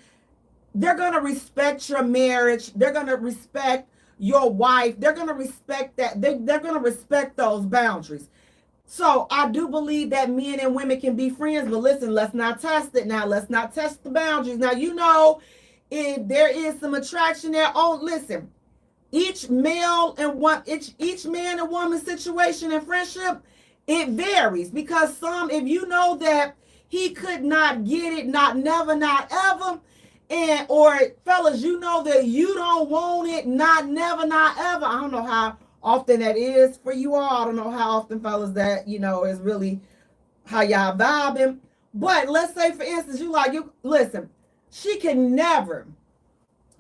they're going to respect your marriage. They're going to respect your wife. They're going to respect that. They're going to respect those boundaries. So I do believe that men and women can be friends, but listen, let's not test it now. Let's not test the boundaries. Now, you know, if there is some attraction there, oh, listen, each male and one each man and woman situation and friendship, it varies because some, if you know that he could not get it, not never, not ever, and or fellas, you know that you don't want it, not never, not ever. I don't know how often that is for you all. I don't know how often, fellas, that is really how y'all vibing. But let's say, for instance, you listen, she can never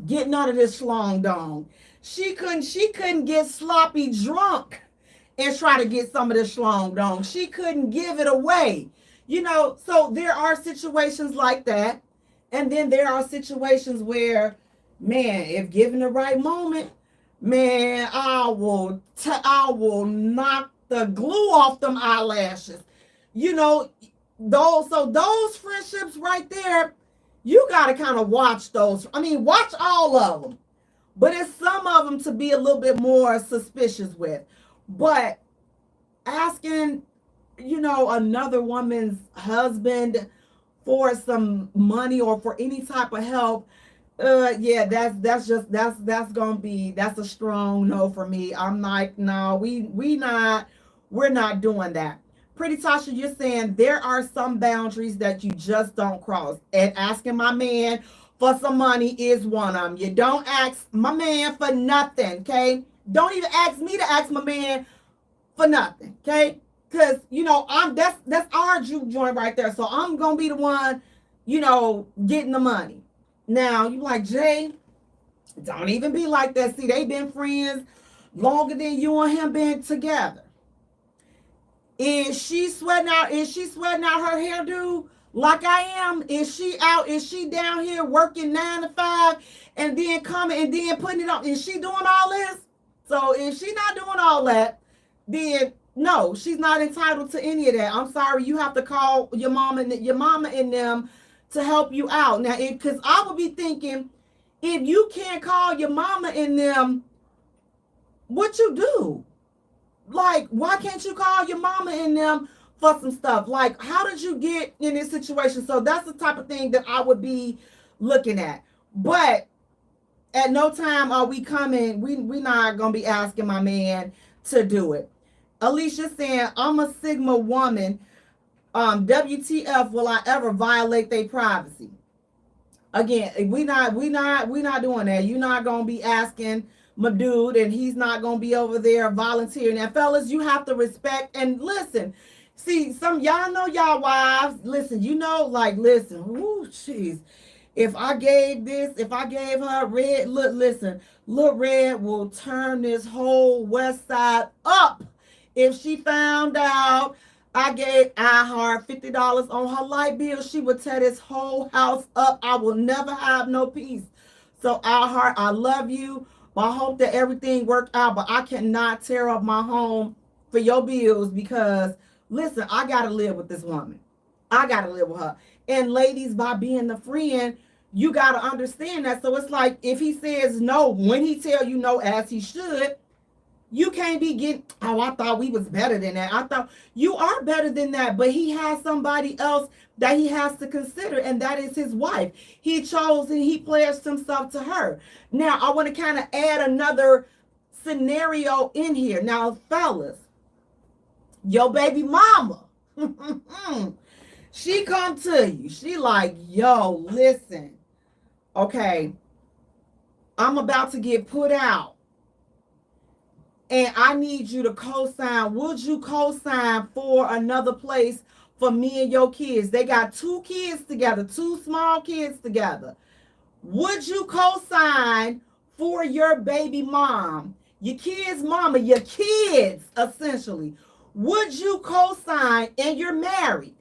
get none of this schlong dong. She couldn't get sloppy drunk and try to get some of this schlong dong. She couldn't give it away. So there are situations like that. And then there are situations where, man, if given the right moment, man, I will knock the glue off them eyelashes. Those friendships right there, you got to kind of watch those. I mean, watch all of them. But it's some of them to be a little bit more suspicious with. But asking, another woman's husband for some money or for any type of help, yeah, that's a strong no for me. I'm like, no, we're not doing that. Pretty Tasha, you're saying there are some boundaries that you just don't cross, and asking my man for some money is one of them. You don't ask my man for nothing, okay? Don't even ask me to ask my man for nothing, okay? Because that's our juke joint right there. So I'm gonna be the one, getting the money. Now you like, Jay, don't even be like that. See, they been friends longer than you and him been together. Is she sweating out her hairdo like I am? Is she down here working 9 to 5 and then coming and then putting it on? Is she doing all this? So if she not doing all that, then no, she's not entitled to any of that. I'm sorry, you have to call your mama and them to help you out. Now, because I would be thinking, if you can't call your mama and them, what you do? Like, why can't you call your mama and them for some stuff? Like, how did you get in this situation? So that's the type of thing that I would be looking at. But at no time are we coming, we not going to be asking my man to do it. Alicia saying, I'm a Sigma woman. WTF will I ever violate their privacy? Again, we not doing that. You're not gonna be asking my dude, and he's not gonna be over there volunteering. Now, fellas, you have to respect and listen. See, some y'all know y'all wives. Listen, listen. Ooh, jeez. If I gave her red, look, red will turn this whole west side up. If she found out I gave iHeart $50 on her light bill, she would tear this whole house up. I will never have no peace. So iHeart, I love you. I hope that everything worked out, but I cannot tear up my home for your bills because, listen, I got to live with this woman. I got to live with her. And ladies, by being the friend, you got to understand that. So it's like, if he says no, when he tell you no, as he should, you can't be getting, oh, I thought we was better than that. I thought you are better than that, but he has somebody else that he has to consider, and that is his wife. He chose and he pledged himself to her. Now, I want to kind of add another scenario in here. Now, fellas, your baby mama, she come to you. She like, yo, listen, okay, I'm about to get put out. And I need you to co-sign. Would you co-sign for another place for me and your kids? They got 2 kids together, 2 small kids together. Would you co-sign for your baby mom, your kids' mama, your kids, essentially? Would you co-sign, and you're married?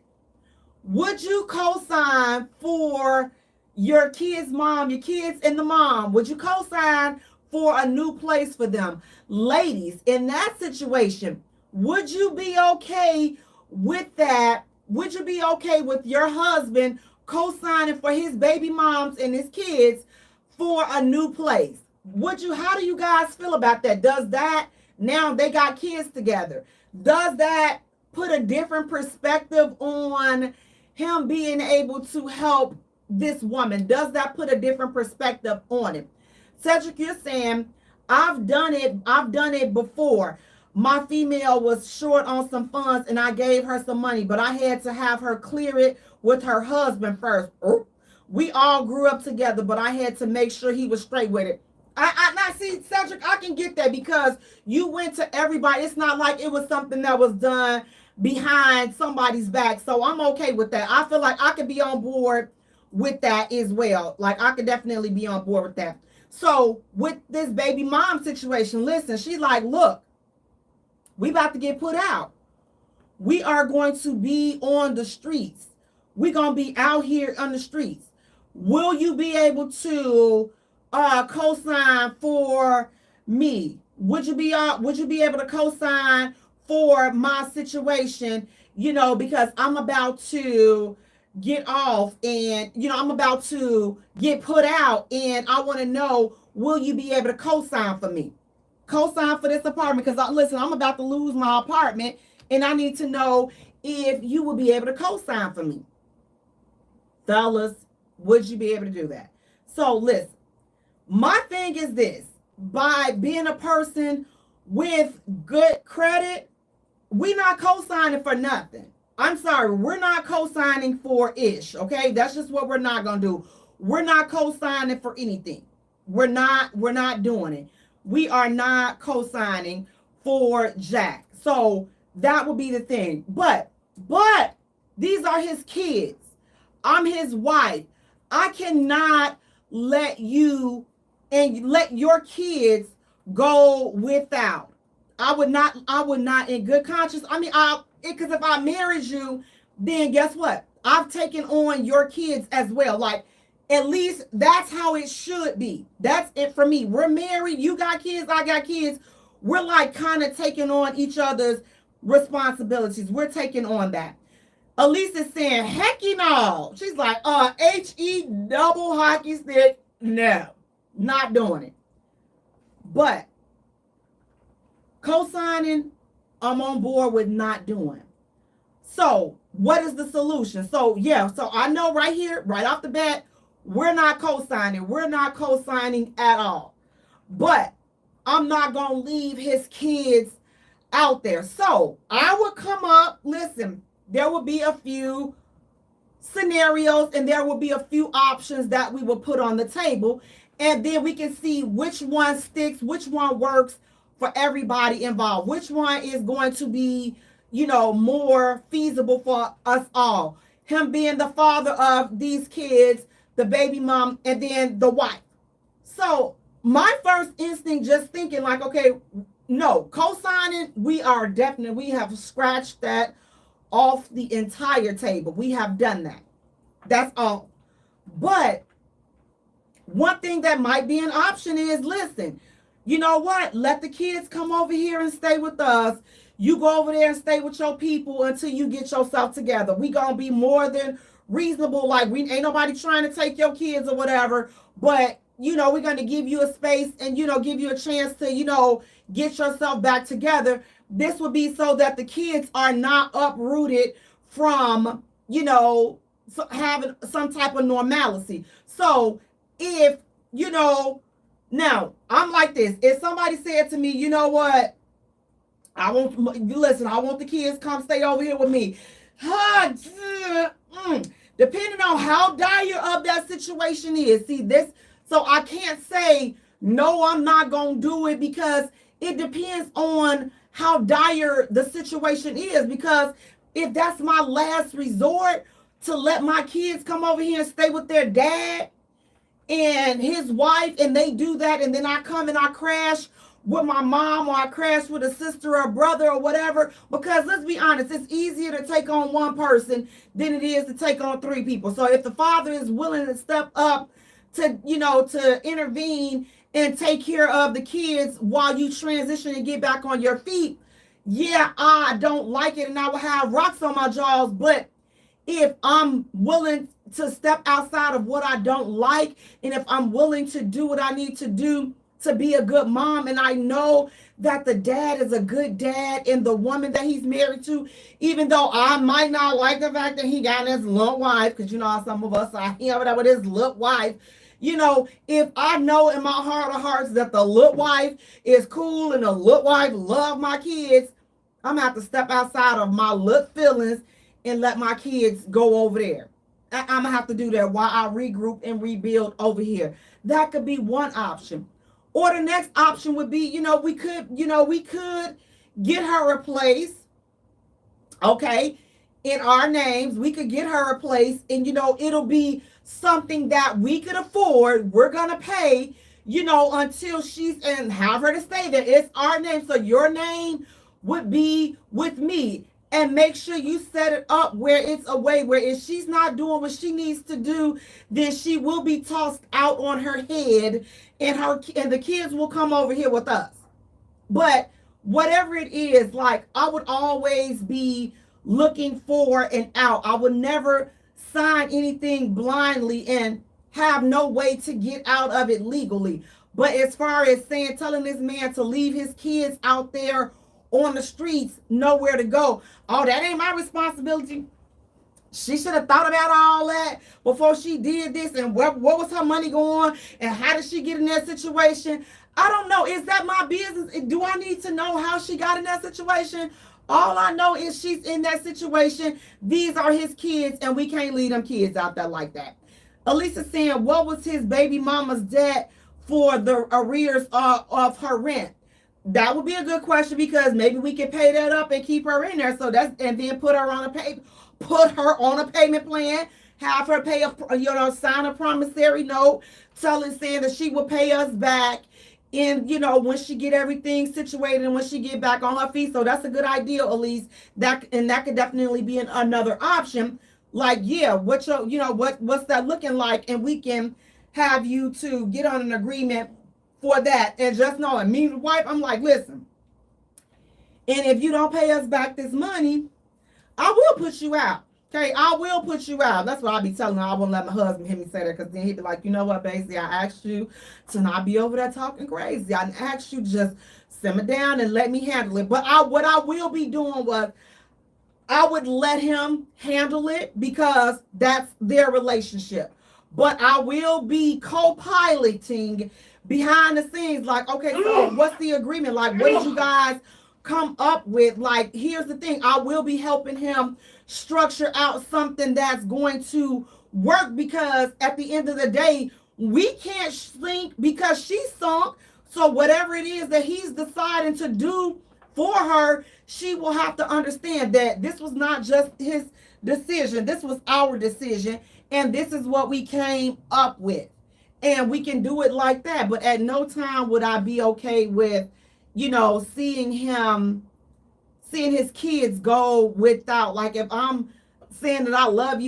Would you co-sign for your kids' mom, your kids and the mom? Would you co-sign for a new place for them? Ladies, in that situation, would you be okay with that? Would you be okay with your husband co-signing for his baby moms and his kids for a new place? How do you guys feel about that? Does that, now they got kids together, does that put a different perspective on him being able to help this woman? Does that put a different perspective on it? Cedric, you're saying, I've done it before. My female was short on some funds and I gave her some money, but I had to have her clear it with her husband first. We all grew up together, but I had to make sure he was straight with it. I see, Cedric, I can get that because you went to everybody. It's not like it was something that was done behind somebody's back. So I'm okay with that. I feel like I could be on board with that as well. Like I could definitely be on board with that. So with this baby mom situation, listen, she's like, look, we about to get put out. We are going to be on the streets. We're going to be out here on the streets. Will you be able to co-sign for me? Would you be able to co-sign for my situation? You know, because I'm about to get off and, you know, I'm about to get put out and I want to know, will you be able to co-sign for me? Co-sign for this apartment because, listen, I'm about to lose my apartment and I need to know if you will be able to co-sign for me. Fellas, would you be able to do that? So listen, my thing is this. By being a person with good credit, we're not co-signing for nothing. I'm sorry, we're not co-signing for ish, okay? That's just what we're not going to do. We're not co-signing for anything. We're not doing it. We are not co-signing for Jack. So that would be the thing. But these are his kids. I'm his wife. I cannot let you and let your kids go without. I would not in good conscience. I mean, because if I married you, then guess what? I've taken on your kids as well. Like, at least that's how it should be. That's it for me. We're married. You got kids. I got kids. We're like kind of taking on each other's responsibilities. We're taking on that. Elise is saying, hecky no. She's like, H-E double hockey stick. No, not doing it. But co-signing, I'm on board with not doing. So what is the solution? So I know right here, right off the bat, we're not co-signing. We're not co-signing at all. But I'm not going to leave his kids out there. So I would come up, listen, there will be a few scenarios and there will be a few options that we will put on the table. And then we can see which one sticks, which one works for everybody involved, which one is going to be, more feasible for us all. Him being the father of these kids, the baby mom, and then the wife. So my first instinct, just thinking like, okay, no, co-signing, we have scratched that off the entire table. We have done that. That's all. But one thing that might be an option is, listen, you know what? Let the kids come over here and stay with us. You go over there and stay with your people until you get yourself together. We gonna be more than reasonable. Like, we ain't nobody trying to take your kids or whatever, but we're gonna give you a space and give you a chance to get yourself back together. This would be so that the kids are not uprooted from having some type of normalcy. So if now I'm like this, if somebody said to me, you know what, I want the kids come stay over here with me. Depending on how dire of that situation is. See this, so I can't say, no, I'm not going to do it, because it depends on how dire the situation is. Because if that's my last resort to let my kids come over here and stay with their dad and his wife, and they do that, and then I come and I crash with my mom, or I crash with a sister or a brother or whatever, because let's be honest, it's easier to take on one person than it is to take on three people. So if the father is willing to step up to intervene and take care of the kids while you transition and get back on your feet, I don't like it and I will have rocks on my jaws. But if I'm willing to step outside of what I don't like, and if I'm willing to do what I need to do to be a good mom, and I know that the dad is a good dad, and the woman that he's married to, even though I might not like the fact that he got his little wife, because you know how some of us are here with his little wife. You know, if I know in my heart of hearts that the little wife is cool and the little wife love my kids, I'm gonna have to step outside of my little feelings and let my kids go over there. I'm gonna have to do that while I regroup and rebuild over here. That could be one option. Or the next option would be, we could get her a place, okay, in our names. We could get her a place, and it'll be something that we could afford. We're gonna pay, until she's, and have her to stay there. It's our name, so your name would be with me. And make sure you set it up where it's a way where if she's not doing what she needs to do, then she will be tossed out on her head, and the kids will come over here with us. But whatever it is, like, I would always be looking for an out. I would never sign anything blindly and have no way to get out of it legally. But as far as telling this man to leave his kids out there on the streets, nowhere to go, oh, that ain't my responsibility. She should have thought about all that before she did this, and what was her money going, and how did she get in that situation? I don't know. Is that my business? Do I need to know how she got in that situation? All I know is she's in that situation. These are his kids, and we can't leave them kids out there like that. Elisa saying, what was his baby mama's debt for the arrears of her rent? That would be a good question, because maybe we can pay that up and keep her in there. So and then put her on a payment plan, have her pay sign a promissory note, saying that she will pay us back in, when she get everything situated and when she get back on her feet. So that's a good idea, Elise. That could definitely be another option. Like, yeah, what's that looking like, and we can have you to get on an agreement for that. And just know, and me, the wife, I'm like, listen, and if you don't pay us back this money, I will put you out. Okay, I will put you out. That's what I'll be telling her. I won't let my husband hear me say that, because then he'd be like, you know what, Basie, I asked you to not be over there talking crazy. I asked you to just simmer down and let me handle it. But what I will be doing was, I would let him handle it, because that's their relationship. But I will be co-piloting behind the scenes, like, okay, so what's the agreement? Like, what did you guys come up with? Like, here's the thing. I will be helping him structure out something that's going to work, because at the end of the day, we can't sink because she's sunk. So whatever it is that he's deciding to do for her, she will have to understand that this was not just his decision. This was our decision, and this is what we came up with. And we can do it like that. But at no time would I be okay with, seeing his kids go without. Like, if I'm saying that I love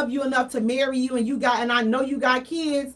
you enough to marry you, and I know you got kids,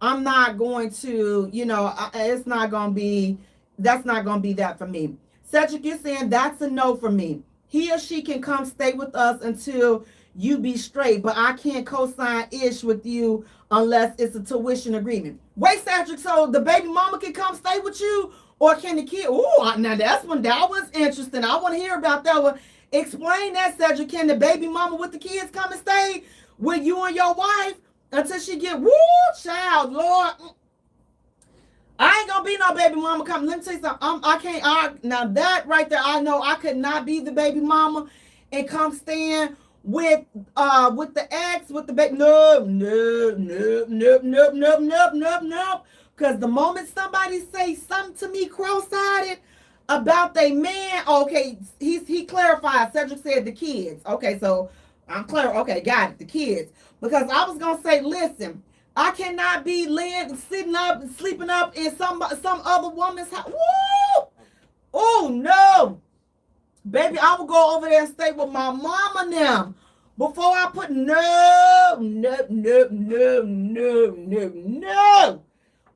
I'm not going to, that's not going to be that for me. Cedric, you're saying that's a no for me. He or she can come stay with us until you be straight, but I can't co-sign ish with you unless it's a tuition agreement. Wait, Cedric, so the baby mama can come stay with you, or can the kid? Oh, now that was interesting. I want to hear about that one. Explain that, Cedric. Can the baby mama with the kids come and stay with you and your wife until she get, child, Lord? I ain't gonna be no baby mama coming. Let me tell you something. Now that right there, I know I could not be the baby mama and come stand with the ex, with the baby. No. Because the moment somebody say something to me cross-eyed about they man, okay, he clarified. Cedric said the kids. Okay, so I'm clear. Okay, got it. The kids. Because I was gonna say, listen, I cannot be sitting up and sleeping up in some other woman's house. Woo! Oh no, baby, I will go over there and stay with my mama now. Before I put no.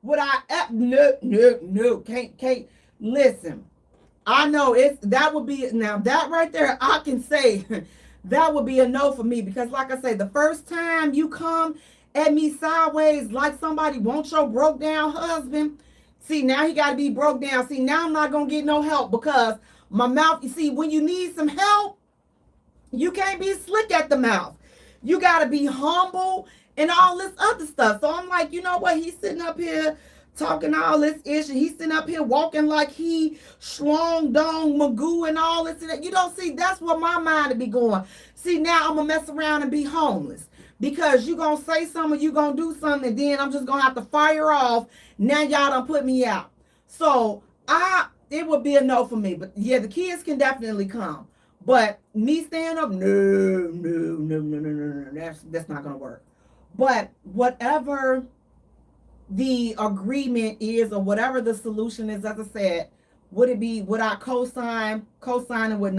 Would I? No. Can't. Listen, I know that would be, now that right there, I can say that would be a no for me, because like I say, the first time you come at me sideways like somebody wants your broke down husband, See, now he got to be broke down. See, now I'm not going to get no help because my mouth, you see, when you need some help, you can't be slick at the mouth. You got to be humble and all this other stuff. So I'm like, you know what? He's sitting up here talking all this issue. He's sitting up here walking like he Schlong Dong Magoo and all this and that. You don't see, that's where my mind would be going. See, now I'm going to mess around and be homeless because you going to say something, you going to do something, and then I'm just going to have to fire off. Now y'all done put me out. So it would be a no for me. But yeah, the kids can definitely come. But me staying up, no. That's not going to work. But whatever the agreement is or whatever the solution is, as I said, would I co-sign? Co-signing would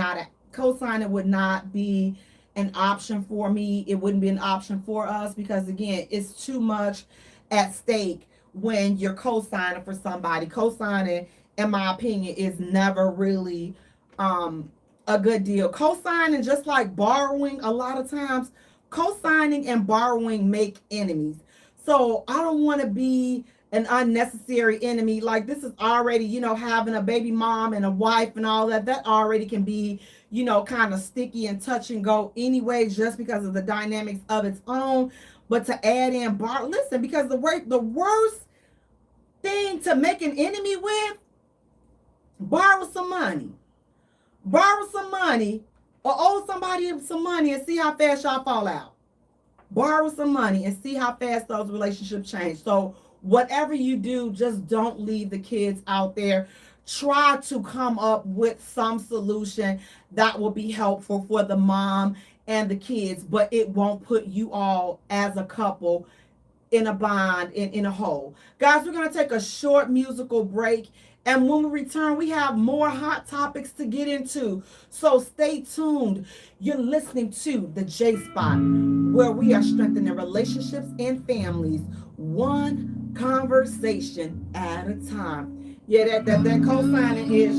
not be an option for me. It wouldn't be an option for us because, again, it's too much at stake when you're co-signing for somebody. Co-signing, in my opinion, is never really a good deal. Co-signing, just like borrowing, a lot of times, co-signing and borrowing make enemies. So I don't want to be an unnecessary enemy. Like, this is already, having a baby mom and a wife and all that. That already can be, kind of sticky and touch and go anyway, just because of the dynamics of its own. But to add in listen, because the worst thing to make an enemy with, borrow some money or owe somebody some money and see how fast y'all fall out. Borrow some money and see how fast those relationships change. So whatever you do, just don't leave the kids out there. Try to come up with some solution that will be helpful for the mom and the kids, but it won't put you all as a couple in a bond, in a hole. Guys, we're going to take a short musical break. And when we return, we have more hot topics to get into. So stay tuned. You're listening to the Jaye Spot, where we are strengthening relationships and families, one conversation at a time. Yeah, that co-signing is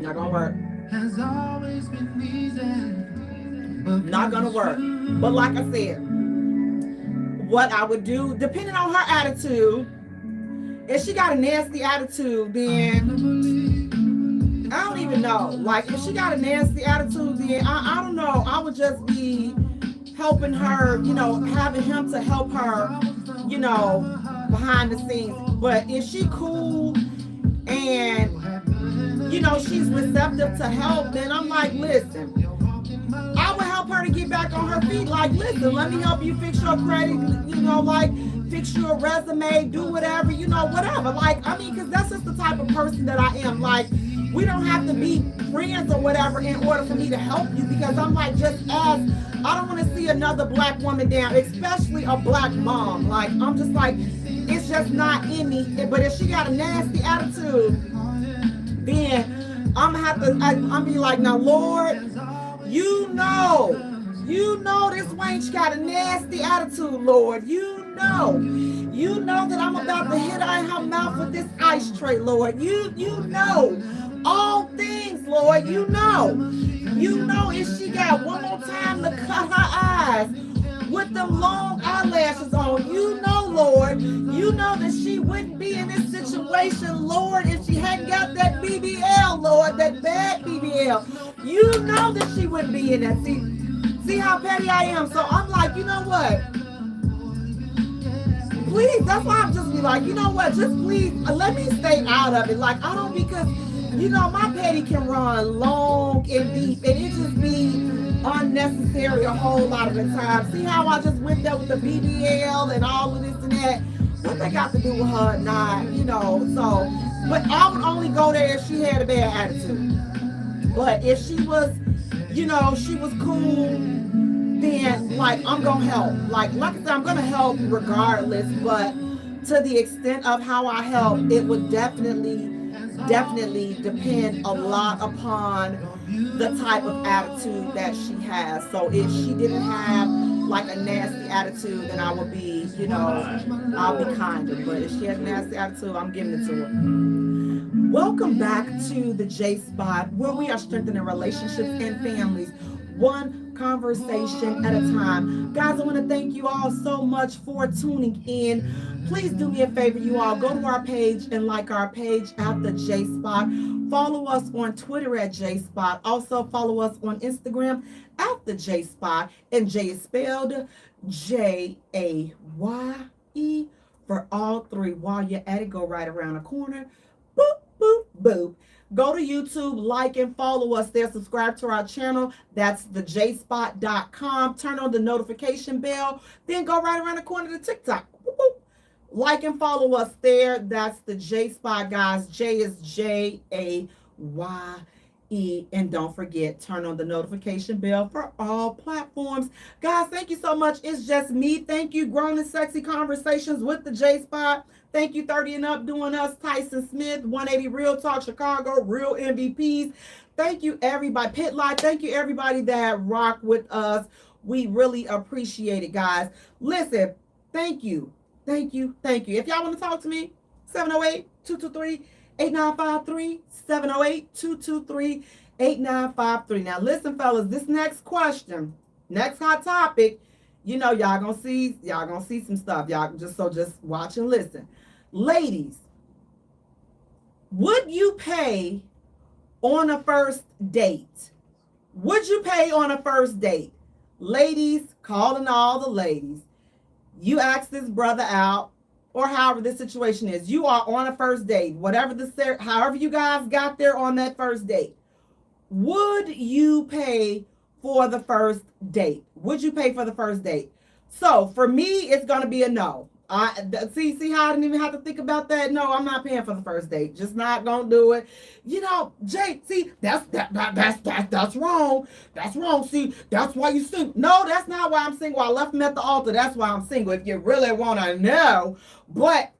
not gonna work. Has always been easy, not gonna work. But like I said, what I would do, depending on her attitude, if she got a nasty attitude, then I don't even know. Like, if she got a nasty attitude, then I don't know. I would just be helping her, having him to help her, behind the scenes. But if she cool and, she's receptive to help, then I'm like, listen, I would help her to get back on her feet. Like, listen, let me help you fix your credit, fix your resume, do whatever, whatever. Like, because that's just the type of person that I am. Like, we don't have to be friends or whatever in order for me to help you, because I'm like, just ask. I don't want to see another black woman down, especially a black mom. Like, I'm just like, it's just not in me. But if she got a nasty attitude, then I'm be like, now, Lord, you know this wench got a nasty attitude, Lord. You know that I'm about to hit her in her mouth with this ice tray, Lord. You know all things, Lord. You know if she got one more time to cut her eyes with them long eyelashes on, Lord, you know that she wouldn't be in this situation, Lord, if she hadn't got that BBL, Lord, that bad BBL. You know that she wouldn't be in that. See how petty I am. So I'm like, you know what? Please, that's why I'm just be like, you know what? Just please let me stay out of it. Like, I don't, because my petty can run long and deep, and it just be unnecessary a whole lot of the time. See how I just went there with the BBL and all of this and that? What they got to do with her? Not, so, but I would only go there if she had a bad attitude. But if she was, she was cool, then, like, I'm going to help. Like I said, I'm going to help regardless, but to the extent of how I help, it would definitely depend a lot upon the type of attitude that she has. So if she didn't have like a nasty attitude, then I would be, I'll be kinder. But if she has a nasty attitude, I'm giving it to her. Welcome back to the Jaye Spot, where we are strengthening relationships and families, one conversation at a time. Guys, I want to thank you all so much for tuning in. Please do me a favor, you all. Go to our page and like our page at the Jaye Spot. Follow us on Twitter at Jaye Spot. Also follow us on Instagram at the Jaye Spot. And Jaye is spelled Jaye for all three. While you're at it, go right around the corner. Boop, boop, boop. Go to YouTube, like and follow us there. Subscribe to our channel. That's dearjayespot.com. Turn on the notification bell. Then go right around the corner to TikTok. Boop, boop. Like and follow us there. That's the Jaye Spot, guys. Jaye is Jaye. And don't forget, turn on the notification bell for all platforms. Guys, thank you so much. It's just me. Thank you, Grown and Sexy Conversations with the Jaye Spot. Thank you, 30 and Up Doing Us, Tyson Smith, 180 Real Talk Chicago, Real MVPs. Thank you, everybody. Pit Live, thank you, everybody that rock with us. We really appreciate it, guys. Listen, thank you. Thank you. Thank you. If y'all want to talk to me, 708-223-8953, 708-223-8953. Now, listen, fellas, this next question, next hot topic, you know, y'all gonna see some stuff. Y'all just watch and listen. Ladies, would you pay on a first date? Would you pay on a first date? Ladies, calling all the ladies. You ask this brother out, or however the situation is. You are on a first date, however you guys got there on that first date. Would you pay for the first date? Would you pay for the first date? So for me, it's gonna be a no. See how I didn't even have to think about that. No, I'm not paying for the first date. Just not gonna do it. You know, Jay. See, that's wrong. That's wrong. See, that's why you single. No, that's not why I'm single. I left him at the altar. That's why I'm single. If you really wanna know, but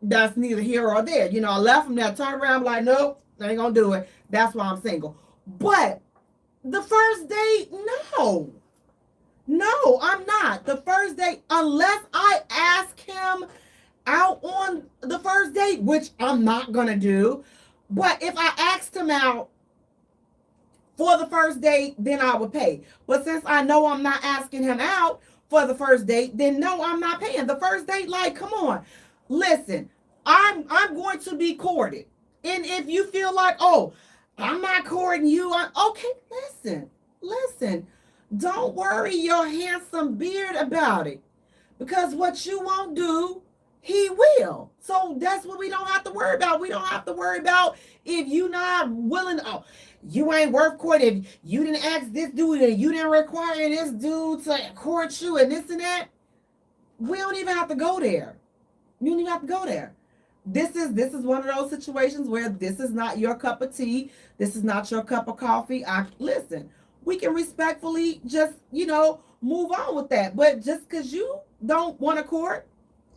that's neither here or there. You know, I left him there. Turned around, like, nope, I ain't gonna do it. That's why I'm single. But the first date, no. No, I'm not. The first date, unless I ask him out on the first date, which I'm not going to do. But if I asked him out for the first date, then I would pay. But since I know I'm not asking him out for the first date, then no, I'm not paying. The first date, like, come on. Listen, I'm going to be courted. And if you feel like, oh, I'm not courting you, okay, listen. Don't worry your handsome beard about it, because what you won't do, he will. So that's what we don't have to worry about. We don't have to worry about if you're not willing. Oh, you ain't worth courting. If you didn't ask this dude and you didn't require this dude to court you and this and that. We don't even have to go there. You don't even have to go there. This is one of those situations where this is not your cup of tea. This is not your cup of coffee. Listen. We can respectfully just, move on with that. But just because you don't want to court,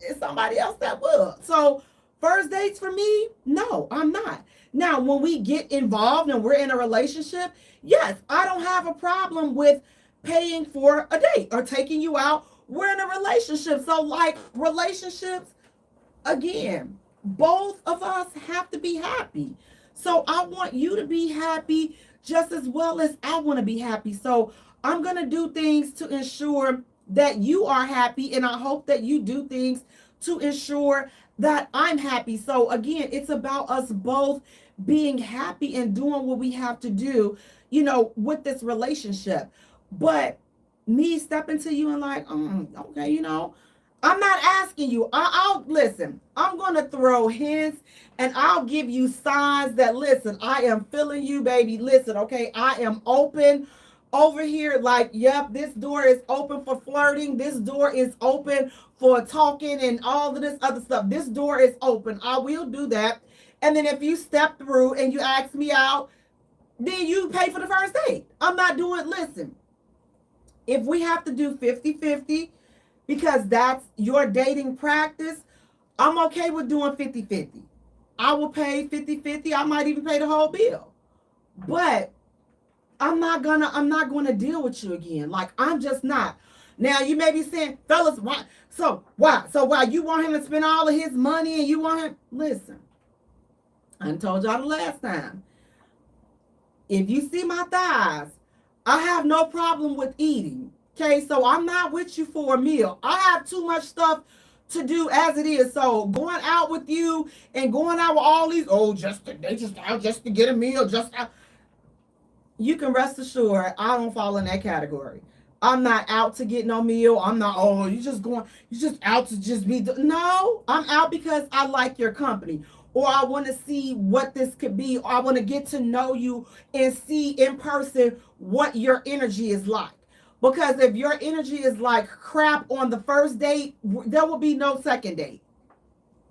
it's somebody else that will. So first dates for me, no, I'm not. Now, when we get involved and we're in a relationship, yes, I don't have a problem with paying for a date or taking you out. We're in a relationship. So like relationships, again, both of us have to be happy. So I want you to be happy just as well as I want to be happy. So I'm going to do things to ensure that you are happy. And I hope that you do things to ensure that I'm happy. So again, it's about us both being happy and doing what we have to do, with this relationship. But me stepping to you and like, okay, I'm not asking you. I'll listen. I'm going to throw hints and I'll give you signs that, listen, I am feeling you, baby. Listen, okay, I am open over here. Like, yep, this door is open for flirting. This door is open for talking and all of this other stuff. This door is open. I will do that. And then if you step through and you ask me out, then you pay for the first date. I'm not doing, listen, if we have to do 50-50, because that's your dating practice, I'm okay with doing 50-50. I will pay 50-50. I might even pay the whole bill. But I'm not gonna deal with you again. Like, I'm just not. Now you may be saying, fellas, why? So why you want him to spend all of his money and you want him? Listen, I told y'all the last time. If you see my thighs, I have no problem with eating. Okay, so I'm not with you for a meal. I have too much stuff to do as it is. So going out with you and going out with all these, they just out just to get a meal, just out. You can rest assured I don't fall in that category. I'm not out to get no meal. I'm not, you just out to just be. No, I'm out because I like your company. Or I want to see what this could be. Or I want to get to know you and see in person what your energy is like. Because if your energy is like crap on the first date, there will be no second date.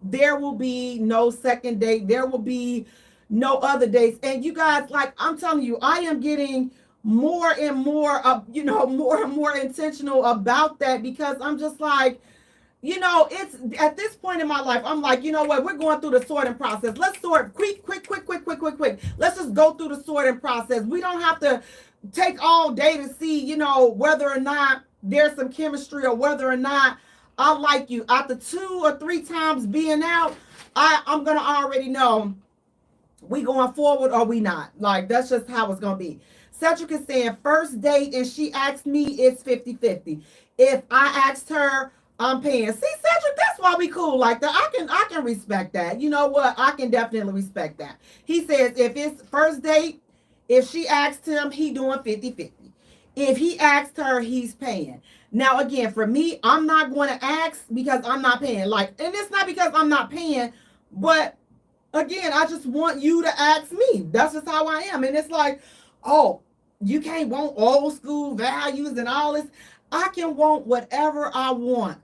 There will be no second date. There will be no other dates. And you guys, like I'm telling you, I am getting more and more more and more intentional about that because I'm just like, it's at this point in my life, I'm like, you know what, we're going through the sorting process. Let's sort quick. Let's just go through the sorting process. We don't have to take all day to see, whether or not there's some chemistry or whether or not I like you. After 2 or 3 times being out, I'm gonna already know we going forward or we not. Like that's just how it's gonna be. Cedric is saying first date and she asked me, it's 50-50. If I asked her, I'm paying. See, Cedric, that's why we cool like that. I can respect that. You know what? I can definitely respect that. He says if it's first date, if she asked him, he doing 50-50. If he asked her, he's paying. Now, again, for me, I'm not going to ask because I'm not paying. Like, and it's not because I'm not paying, but again, I just want you to ask me. That's just how I am. And it's like, oh, you can't want old school values and all this. I can want whatever I want.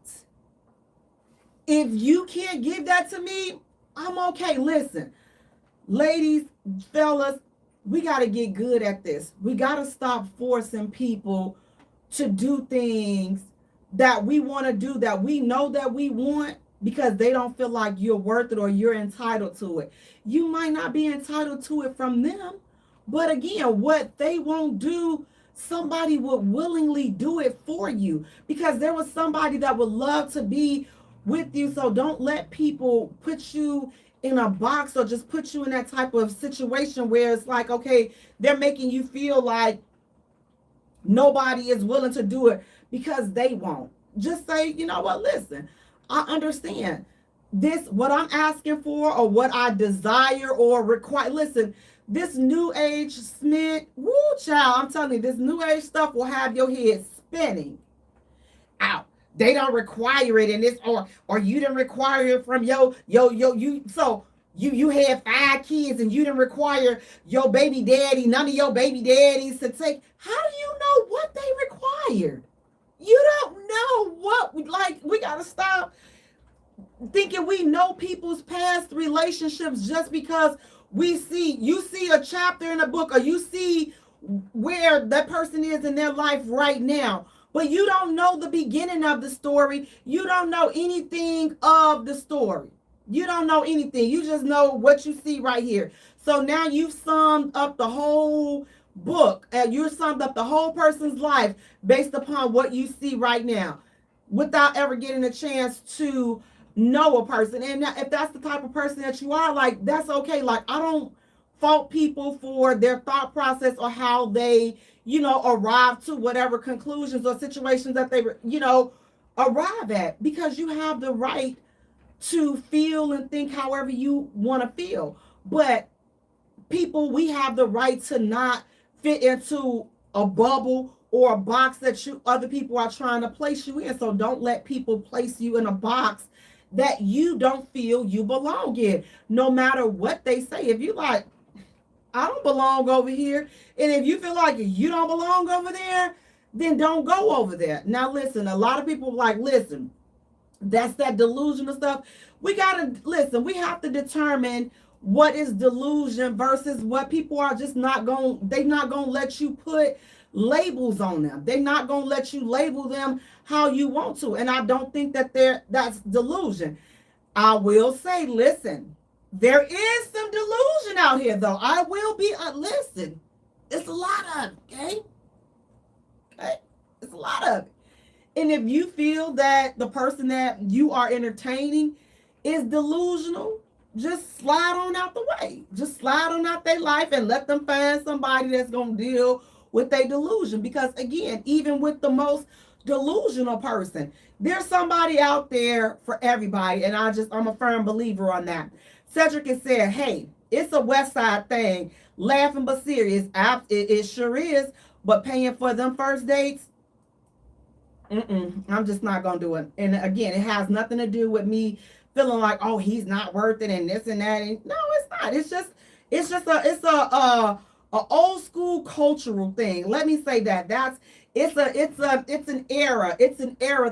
If you can't give that to me, I'm okay. Listen, ladies, fellas, we got to get good at this. We got to stop forcing people to do things that we want to do, that we know that we want, because they don't feel like you're worth it or you're entitled to it. You might not be entitled to it from them, but again, what they won't do, somebody would willingly do it for you because there was somebody that would love to be with you. So don't let people put you in a box or just put you in that type of situation where it's like, okay, they're making you feel like nobody is willing to do it because they won't. Just say, you know what, listen, I understand this, what I'm asking for or what I desire or require. Listen, this new age Smith, woo child, I'm telling you, this new age stuff will have your head spinning out. They don't require it in this, or you didn't require it from you had 5 kids and you didn't require your baby daddy, none of your baby daddies to take. How do you know what they required? You don't know what, like, we gotta stop thinking we know people's past relationships just because you see a chapter in a book or you see where that person is in their life right now, but you don't know the beginning of the story. You don't know anything of the story. You don't know anything. You just know what you see right here. So now you've summed up the whole book and you summed up the whole person's life based upon what you see right now without ever getting a chance to know a person. And if that's the type of person that you are, like, that's okay. Like, I don't fault people for their thought process or how they, arrive to whatever conclusions or situations that they, arrive at, because you have the right to feel and think however you want to feel. But people, we have the right to not fit into a bubble or a box that other people are trying to place you in. So don't let people place you in a box that you don't feel you belong in, no matter what they say. If you like, I don't belong over here, and if you feel like you don't belong over there, then don't go over there. Now listen, a lot of people like, listen, that's that delusional stuff. We have to determine what is delusion versus what people are just not going, they're not going to let you put labels on them. They're not going to let you label them how you want to. And I don't think that's delusion. I will say, listen, there is some delusion out here though. I will be, listen, it's a lot of it, okay? Okay? It's a lot of it. And if you feel that the person that you are entertaining is delusional, just slide on out the way. Just slide on out their life and let them find somebody that's going to deal with a delusion. Because again, even with the most delusional person, there's somebody out there for everybody. And I'm a firm believer on that. Cedric has said, hey, it's a West Side thing. Laughing but serious. It sure is. But paying for them first dates, I'm just not gonna do it. And again, it has nothing to do with me feeling like, oh, he's not worth it and this and that. No, it's not. It's a old school cultural thing. Let me say that. It's an era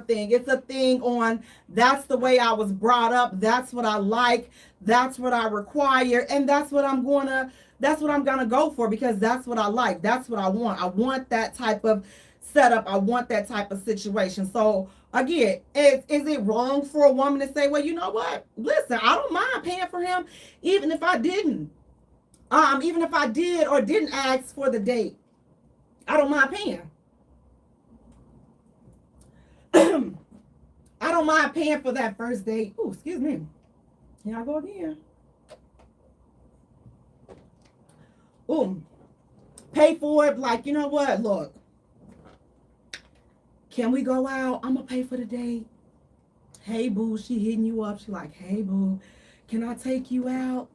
thing. It's a thing on, that's the way I was brought up. That's what I like. That's what I require. And that's what I'm gonna go for, because that's what I like. That's what I want. I want that type of setup. I want that type of situation. So again, is it wrong for a woman to say, well, you know what? Listen, I don't mind paying for him, even if I didn't. Even if I did or didn't ask for the date. I don't mind paying. I don't mind paying for that first date. Oh, excuse me. Here I go again. Oh, pay for it. Like, you know what? Look, can we go out? I'm going to pay for the date. Hey, boo, she hitting you up. She like, hey, boo, can I take you out?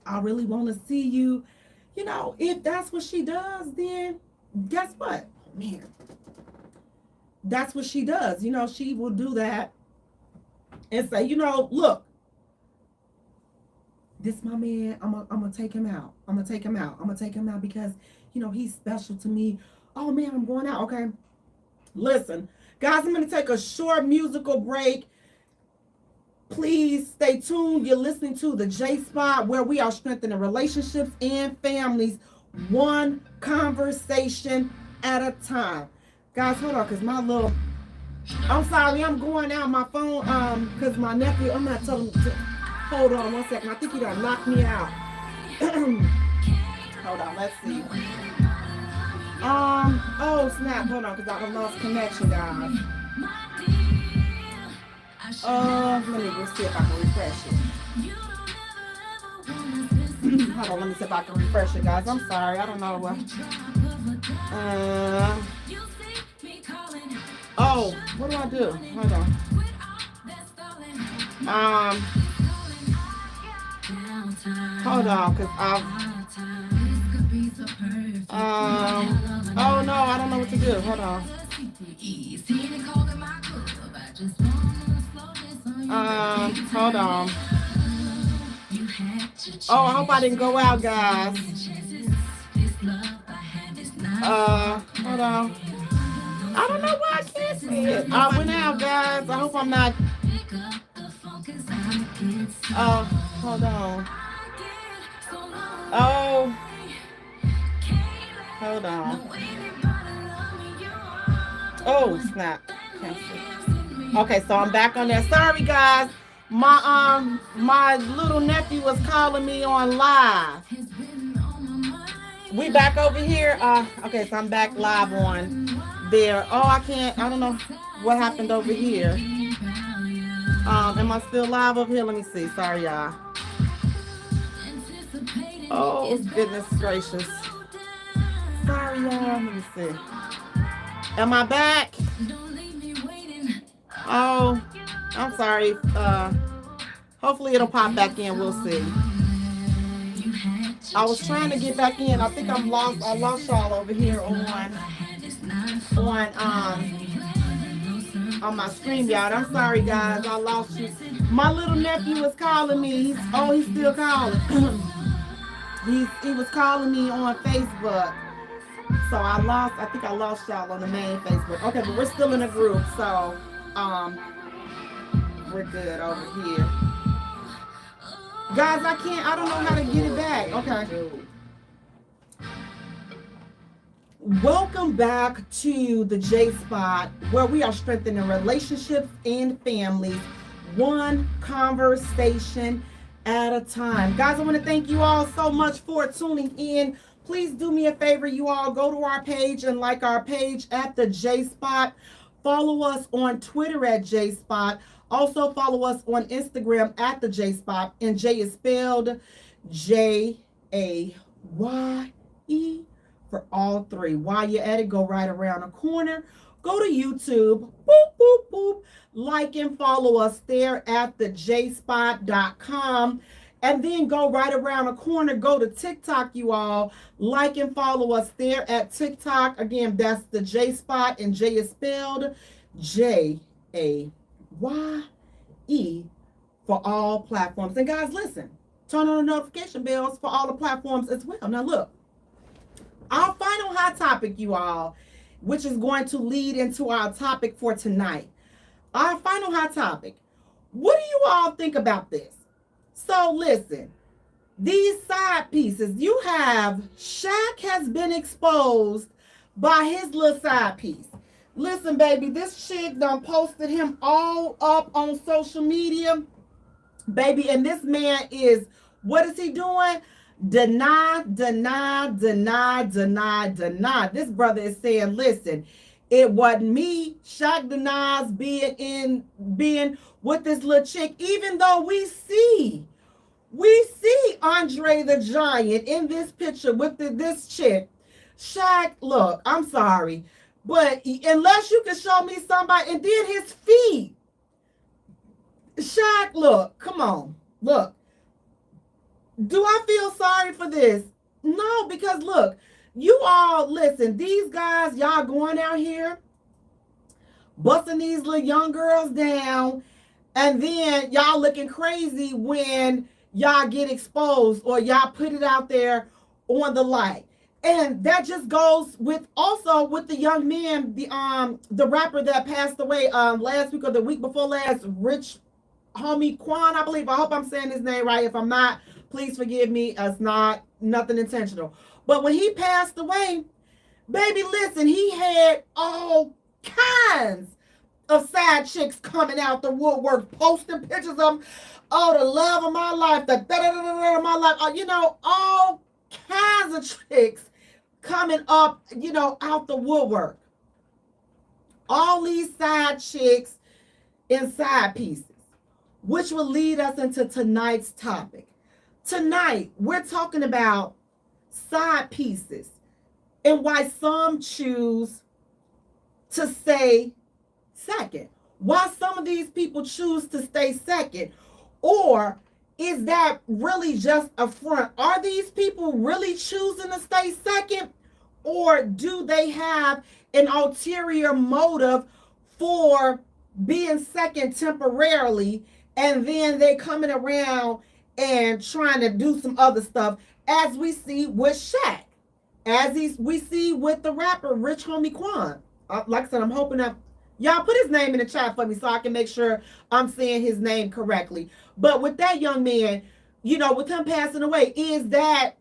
I really want to see you. You know, if that's what she does, then guess what? Man, that's what she does. You know, she will do that and say, you know, look, this my man. I'm going to take him out. I'm going to take him out. I'm going to take him out because, you know, he's special to me. Oh, man, I'm going out. Okay. Listen, guys, I'm going to take a short musical break. Please stay tuned. You're listening to the Jaye Spot, where we are strengthening relationships and families one conversation at a time. Guys, hold on, because my little... I'm sorry, I'm going out my phone, because my nephew, I'm not telling him to... Hold on 1 second. I think he done knocked me out. Hold on, let's see. Oh, snap. Hold on, because I lost connection, guys. Let me just see if I can refresh it. Hold on, let me see if I can refresh it, guys. I'm sorry, I don't know what. Oh, what do I do? Hold on. Hold on, cause oh no, I don't know what to do. Hold on. Hold on. Oh, I hope I didn't go out, guys. Hold on. I don't know why I can't see it. I went out, guys. I hope I'm not. Hold on. Oh. Hold on. Oh, snap. Can't see. Okay, so I'm back on there. Sorry, guys. My little nephew was calling me on live. We back over here. Okay, so I'm back live on there. Oh, I don't know what happened over here. Am I still live over here? Let me see. Sorry, y'all. Oh, goodness gracious. Sorry, y'all. Let me see. Am I back? Oh, I'm sorry. Hopefully it'll pop back in. We'll see. I was trying to get back in. I think I'm lost. I lost y'all over here on my stream, y'all. I'm sorry, guys. I lost you. My little nephew was calling me. He's still calling. He was calling me on Facebook. So I think I lost y'all on the main Facebook. Okay, but we're still in a group, so we're good over here. Guys, I don't know how to get it back. Okay. Welcome back to the Jaye Spot, where we are strengthening relationships and families one conversation at a time. Guys, I want to thank you all so much for tuning in. Please do me a favor, you all go to our page and like our page at the Jaye Spot. Follow us on Twitter at Jaye Spot. Also follow us on Instagram at the Jaye Spot. And Jay is spelled Jaye. for all three. While you're at it, go right around the corner. Go to YouTube. Boop, boop, boop. Like and follow us there at thejayspot.com. And then go right around the corner. Go to TikTok, you all. Like and follow us there at TikTok. Again, that's the Jaye Spot, and Jay is spelled Jaye for all platforms. And guys, listen, turn on the notification bells for all the platforms as well. Now look, our final hot topic, you all, which is going to lead into our topic for tonight. Our final hot topic. What do you all think about this? So listen, these side pieces, you have Shaq has been exposed by his little side piece. Listen, baby, this chick done posted him all up on social media, baby, and this man is, what is he doing? Deny. This brother is saying, listen, it wasn't me. Shaq denies being with this little chick, even though we see Andre the Giant in this picture with this chick. Shaq, look, I'm sorry, but unless you can show me somebody, and then his feet. Shaq, look, come on, look. Do I feel sorry for this? No, because look, you all, listen, these guys, y'all going out here, busting these little young girls down, and then y'all looking crazy when y'all get exposed or y'all put it out there on the light. And that just goes with also with the young man, the rapper that passed away last week or the week before last, Rich Homie Quan, I believe. I hope I'm saying his name right. If I'm not, please forgive me. It's not nothing intentional. But when he passed away, baby, listen, he had all kinds of side chicks coming out the woodwork, posting pictures of them. Oh, the love of my life, the da-da-da-da-da of my life. You know, all kinds of chicks coming up, you know, out the woodwork. All these side chicks and side pieces, which will lead us into tonight's topic. Tonight, we're talking about side pieces and why some choose to stay second. Why some of these people choose to stay second. Or is that really just a front? Are these people really choosing to stay second? Or do they have an ulterior motive for being second temporarily, and then they coming around and trying to do some other stuff, as we see with Shaq, we see with the rapper Rich Homie Quan. Like I said, I'm hoping that y'all put his name in the chat for me so I can make sure I'm saying his name correctly. But with that young man, you know, with him passing away, is that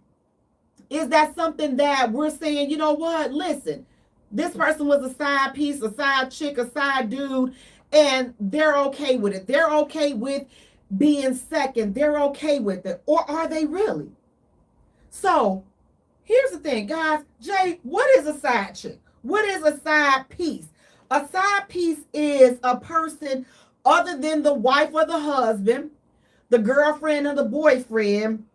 something that we're saying, you know what, listen, this person was a side piece, a side chick, a side dude, and they're okay with it. They're okay with being second. They're okay with it. Or are they really? So here's the thing, guys. Jay, what is a side chick? What is a side piece? A side piece is a person other than the wife or the husband, the girlfriend or the boyfriend,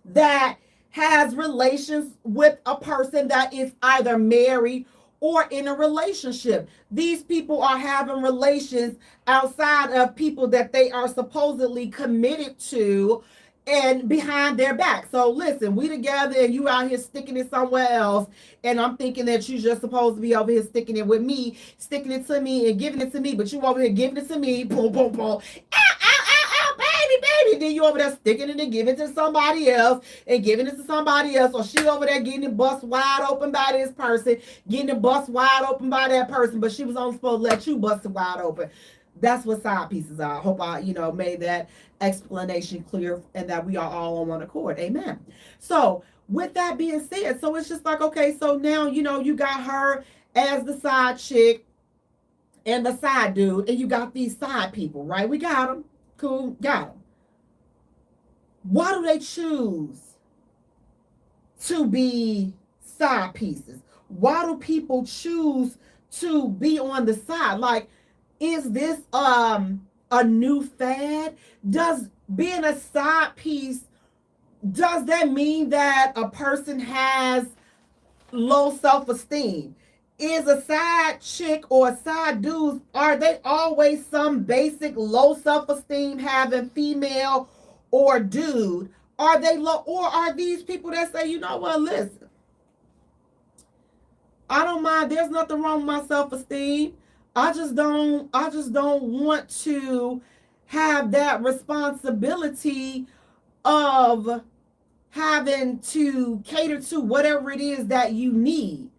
that has relations with a person that is either married or in a relationship. These people are having relations outside of people that they are supposedly committed to and behind their back. So listen, we together and you out here sticking it somewhere else, and I'm thinking that you just supposed to be over here sticking it with me, sticking it to me and giving it to me, but you over here giving it to me, boom, boom, boom, ow, ow, ow, ow, baby, then you over there sticking it and giving it to somebody else and giving it to somebody else, or she over there getting it bust wide open by this person, getting it bust wide open by that person, but she was only supposed to let you bust it wide open. That's what side pieces are. I hope I, made that explanation clear and that we are all on one accord. Amen. So with that being said, so it's just like, okay, so now, you got her as the side chick and the side dude, and you got these side people, right? We got them. Cool. Got them. Why do they choose to be side pieces? Why do people choose to be on the side? Like, is this a new fad? Does being a side piece, does that mean that a person has low self-esteem. Is a side chick or a side dude, are they always some basic low self-esteem having female or dude? Are they low, or are these people that say, you know what, listen, I don't mind, there's nothing wrong with my self-esteem. I just don't want to have that responsibility of having to cater to whatever it is that you need.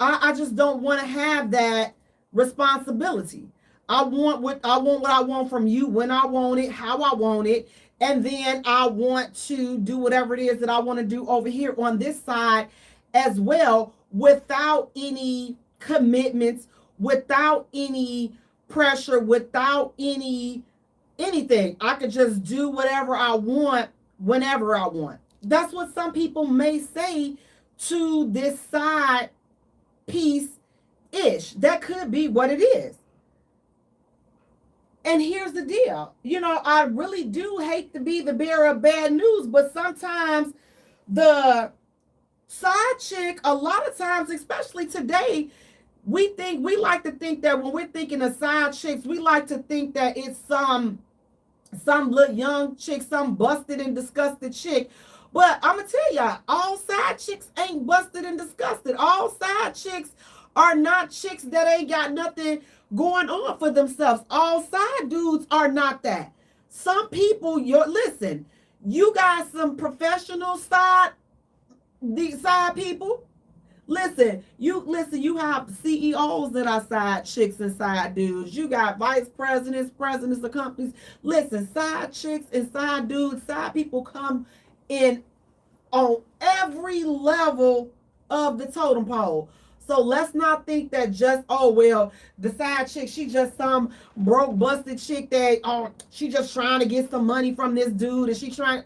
I just don't want to have that responsibility. I want what I want from you when I want it, how I want it, and then I want to do whatever it is that I want to do over here on this side as well, without any commitments, without any pressure, without anything. I could just do whatever I want whenever I want. That's what some people may say to this side piece ish. That could be what it is. And here's the deal. I really do hate to be the bearer of bad news, but sometimes the side chick, a lot of times, especially today, we like to think that when we're thinking of side chicks, we like to think that it's some little young chick, some busted and disgusted chick. But I'm going to tell y'all, all side chicks ain't busted and disgusted. All side chicks are not chicks that ain't got nothing going on for themselves. All side dudes are not that. Some people, listen, you got some professional side people. You have CEOs that are side chicks and side dudes. You got vice presidents, presidents of companies. Listen, side chicks and side dudes, side people come in on every level of the totem pole. So let's not think that just, the side chick, she just some broke, busted chick that, she just trying to get some money from this dude and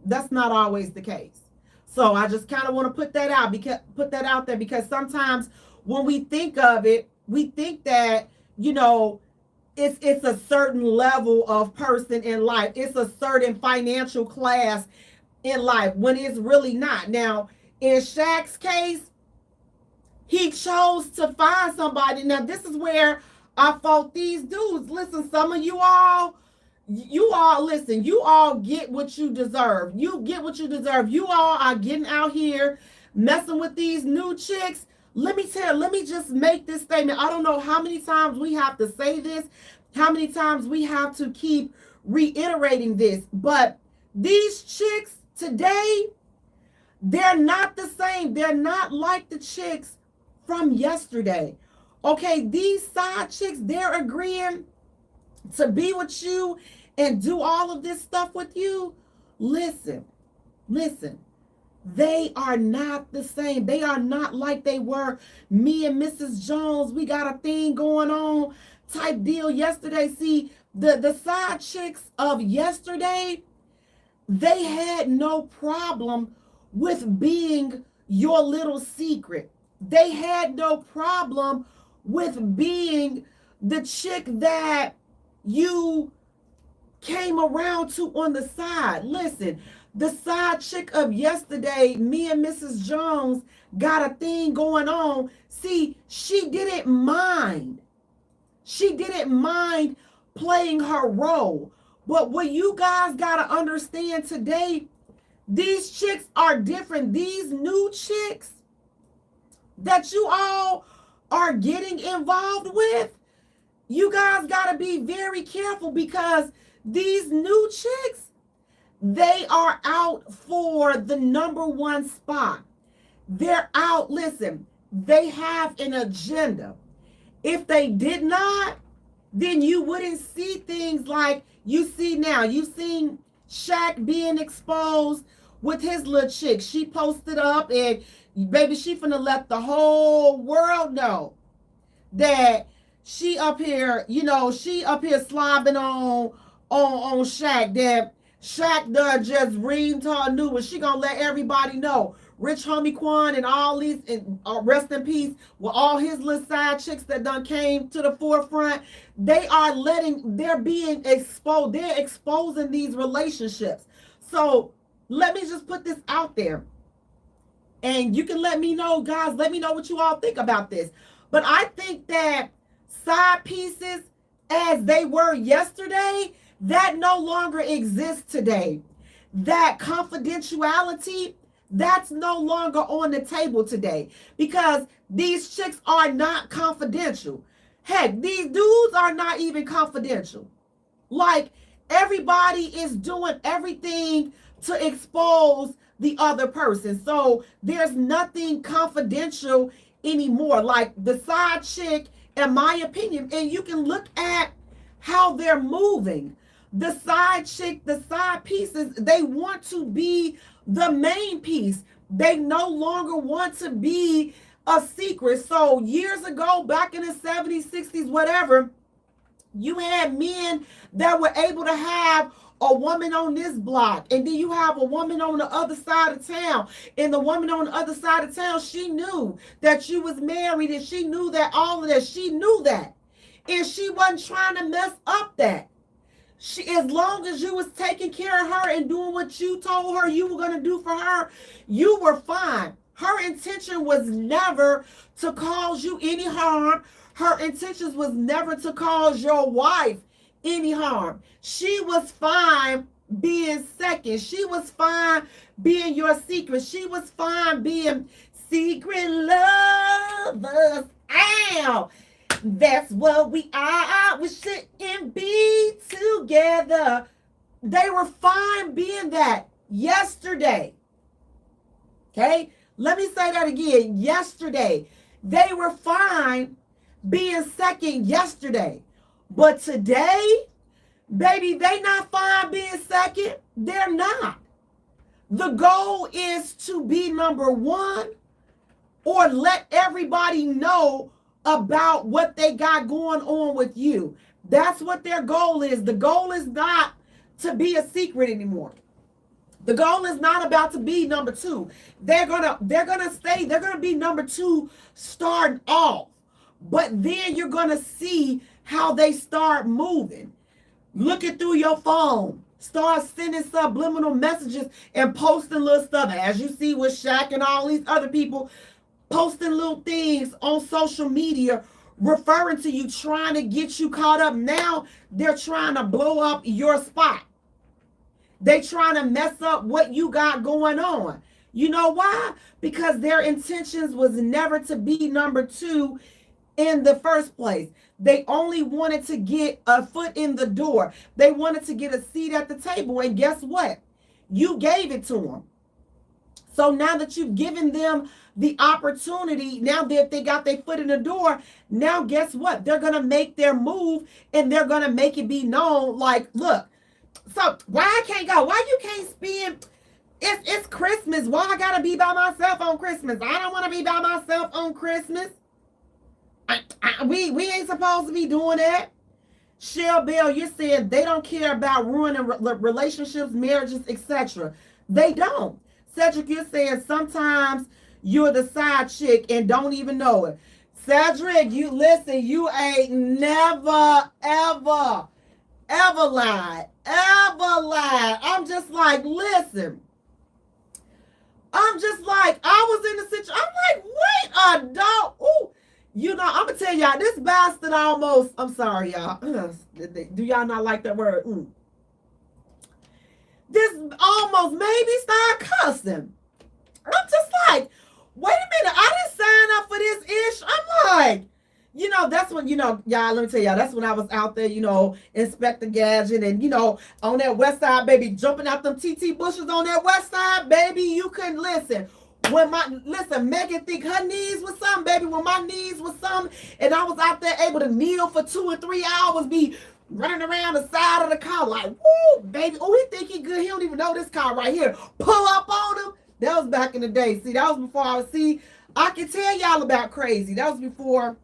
that's not always the case. So I just kind of want to put that out there because sometimes when we think of it, we think that, it's a certain level of person in life. It's a certain financial class in life when it's really not. Now, in Shaq's case, he chose to find somebody. Now, this is where I fault these dudes. Listen, some of you all listen, you all get what you deserve. You get what you deserve. You all are getting out here messing with these new chicks. Let me just make this statement. I don't know how many times we have to say this, how many times we have to keep reiterating this, but these chicks today, they're not the same. They're not like the chicks from yesterday. Okay, these side chicks, they're agreeing to be with you and do all of this stuff with you. Listen, they are not the same. They are not like they were. Me and Mrs. Jones, we got a thing going on type deal yesterday. See, the side chicks of yesterday, they had no problem with being your little secret. They had no problem with being the chick that you came around to on the side. Listen, the side chick of yesterday, me and Mrs. Jones got a thing going on. See, she didn't mind. She didn't mind playing her role. But what you guys got to understand today, these chicks are different. These new chicks that you all are getting involved with, you guys got to be very careful because these new chicks, they are out for the number one spot. They're out, listen, they have an agenda. If they did not, then you wouldn't see things like you see now. You've seen Shaq being exposed with his little chick. She posted up and baby, she finna let the whole world know that she up here, she up here slobbing on Shaq, that Shaq done just reamed her new one. She gonna let everybody know. Rich Homie Quan and all these, and rest in peace, with all his little side chicks that done came to the forefront, they're being exposed. They're exposing these relationships. So let me just put this out there. And you can let me know, guys, let me know what you all think about this. But I think that side pieces as they were yesterday, that no longer exists today. That confidentiality, that's no longer on the table today because these chicks are not confidential. Heck, these dudes are not even confidential. Like, everybody is doing everything to expose the other person. So there's nothing confidential anymore. Like the side chick, in my opinion, and you can look at how they're moving. The side chick, the side pieces, they want to be the main piece. They no longer want to be a secret. So years ago, back in the 70s, 60s, whatever, you had men that were able to have a woman on this block, and then you have a woman on the other side of town, and the woman on the other side of town, she knew that you was married, and she knew that all of that, she knew that, and she wasn't trying to mess up that. She, as long as you was taking care of her and doing what you told her you were going to do for her, you were fine. Her intention was never to cause you any harm. Her intentions was never to cause your wife any harm. She was fine being second. She was fine being your secret. She was fine being secret lovers. Ow! That's what we are. We shouldn't be together. They were fine being that yesterday. Okay? Let me say that again. Yesterday. They were fine being second yesterday. But today, baby, they not fine being second. They're not. The goal is to be number one or let everybody know about what they got going on with you. That's what their goal is. The goal is not to be a secret anymore. The goal is not about to be number two. They're gonna be number two starting off. But then you're gonna see how they start moving. Looking through your phone. Start sending subliminal messages and posting little stuff. As you see with Shaq and all these other people posting little things on social media referring to you, trying to get you caught up. Now they're trying to blow up your spot. They trying to mess up what you got going on. You know why? Because their intentions was never to be number two in the first place. They only wanted to get a foot in the door. They wanted to get a seat at the table. And guess what? You gave it to them. So now that you've given them the opportunity, now that they got their foot in the door, now guess what? They're going to make their move and they're going to make it be known like, look, so why I can't go? Why you can't spend? It's Christmas. Why I got to be by myself on Christmas? I don't want to be by myself on Christmas. We ain't supposed to be doing that. Shell Bell, you're saying they don't care about ruining relationships, marriages, etc. They don't. Cedric, you're saying sometimes you're the side chick and don't even know it. Cedric, you listen, you ain't never, ever lied. Ever lied. I'm just like, listen. I'm just like, I was in the situation. I'm like, wait a dog. Ooh. You know, I'm going to tell y'all, this bastard almost, I'm sorry, y'all. Do y'all not like that word? This almost made me start cussing. I'm just like, wait a minute, I didn't sign up for this ish. I'm like, you know, that's when, you know, y'all, let me tell y'all, that's when I was out there, you know, Inspector Gadget and, you know, on that west side, baby, jumping out them TT bushes on that west side, baby, you couldn't listen. Listen, Megan think her knees was something, baby, when my knees was something, and I was out there able to kneel for 2 or 3 hours, be running around the side of the car like, woo, baby, oh, he think he good, he don't even know this car right here. Pull up on him. That was back in the day. See, that was before I can tell y'all about crazy. That was before,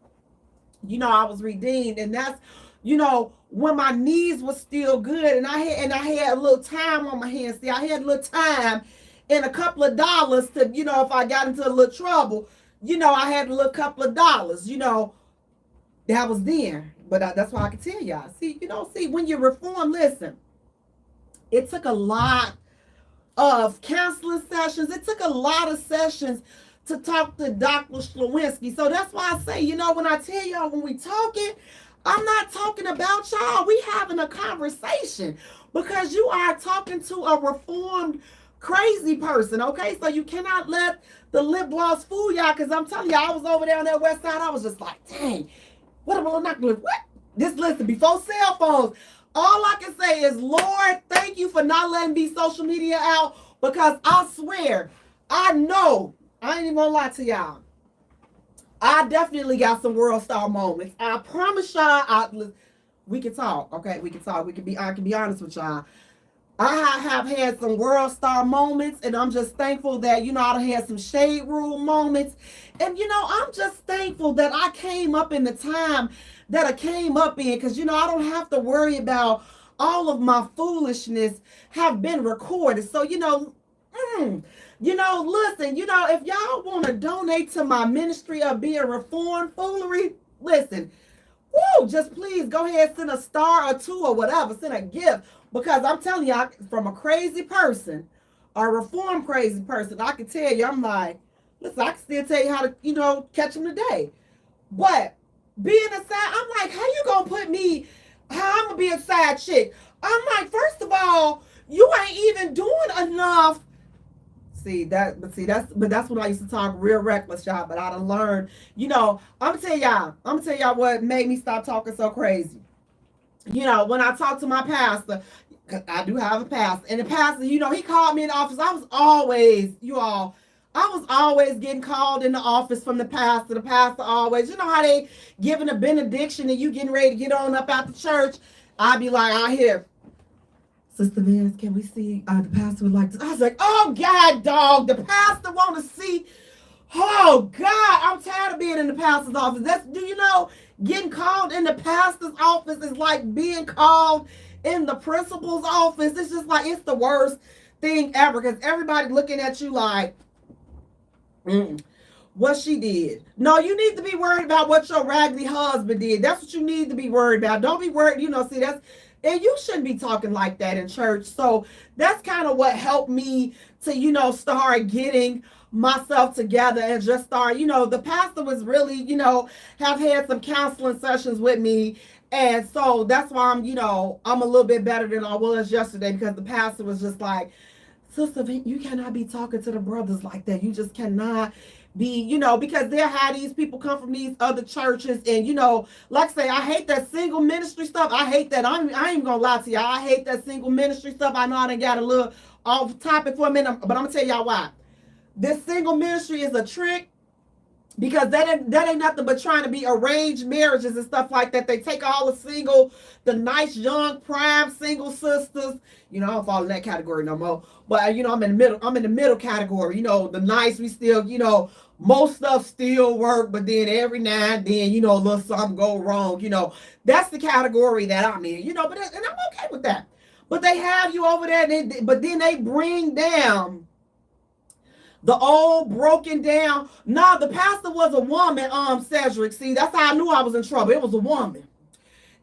you know, I was redeemed, and that's, you know, when my knees was still good, and I had a little time on my hands. See, I had a little time and a couple of dollars to, you know, if I got into a little trouble, you know, I had a little couple of dollars, you know, that was then. But that's why I can tell y'all. See, you know, when you reform, listen, it took a lot of counseling sessions. It took a lot of sessions to talk to Dr. Slowinski. So that's why I say, when I tell y'all, when we talking, I'm not talking about y'all. We having a conversation because you are talking to a reformed crazy person, okay? So you cannot let the lip gloss fool y'all, because I'm telling y'all, I was over there on that west side. I was just like, dang, what am I not doing? What? Listen, before cell phones, all I can say is, Lord, thank you for not letting me social media out, because I swear, I know, I ain't even gonna lie to y'all, I definitely got some world star moments. I promise y'all, we can talk, okay? We can talk. I can be honest with y'all. I have had some world star moments, and I'm just thankful that, I done had some shade room moments. And, I'm just thankful that I came up in the time that I came up in, because, I don't have to worry about all of my foolishness have been recorded. So, listen, if y'all want to donate to my ministry of being reformed foolery, listen, just please go ahead, send a star or two or whatever, send a gift. Because I'm telling y'all, from a crazy person, a reformed crazy person, I can tell you, I'm like, listen, I can still tell you how to, catch them today. But being a side, I'm like, how you gonna put me, how I'm gonna be a side chick? I'm like, first of all, you ain't even doing enough. That's when I used to talk real reckless, y'all. But I done learned, I'm gonna tell y'all what made me stop talking so crazy. When I talk to my pastor, I do have a pastor, and the pastor, he called me in the office. I was always getting called in the office from the pastor. The pastor always, how they giving a benediction and you getting ready to get on up out the church. I'd be like, I hear, Sister Vance, can we see the pastor would like to? I was like, oh God, dog, the pastor want to see. Oh God, I'm tired of being in the pastor's office. Getting called in the pastor's office is like being called in the principal's office. It's just like, it's the worst thing ever, because everybody looking at you like, what she did. No, you need to be worried about what your raggedy husband did. That's what you need to be worried about. Don't be worried, and you shouldn't be talking like that in church. So that's kind of what helped me to, start getting myself together and just start, the pastor was really, have had some counseling sessions with me. And so that's why I'm a little bit better than I was yesterday, because the pastor was just like, Sister, you cannot be talking to the brothers like that. You just cannot be, because they're how these people come from these other churches. And, like I say, I hate that single ministry stuff. I hate that. I ain't gonna lie to y'all. I hate that single ministry stuff. I know I done got a little off topic for a minute, but I'm gonna tell y'all why. This single ministry is a trick, because that ain't nothing but trying to be arranged marriages and stuff like that. They take all the nice young prime single sisters. I don't fall in that category no more. But I'm in the middle category. The nice, we still, most stuff still work, but then every now and then, a little something go wrong. That's the category that I'm in. And I'm okay with that. But they have you over there, but then they bring down the old broken down. No, the pastor was a woman, Cedric. See, that's how I knew I was in trouble. It was a woman.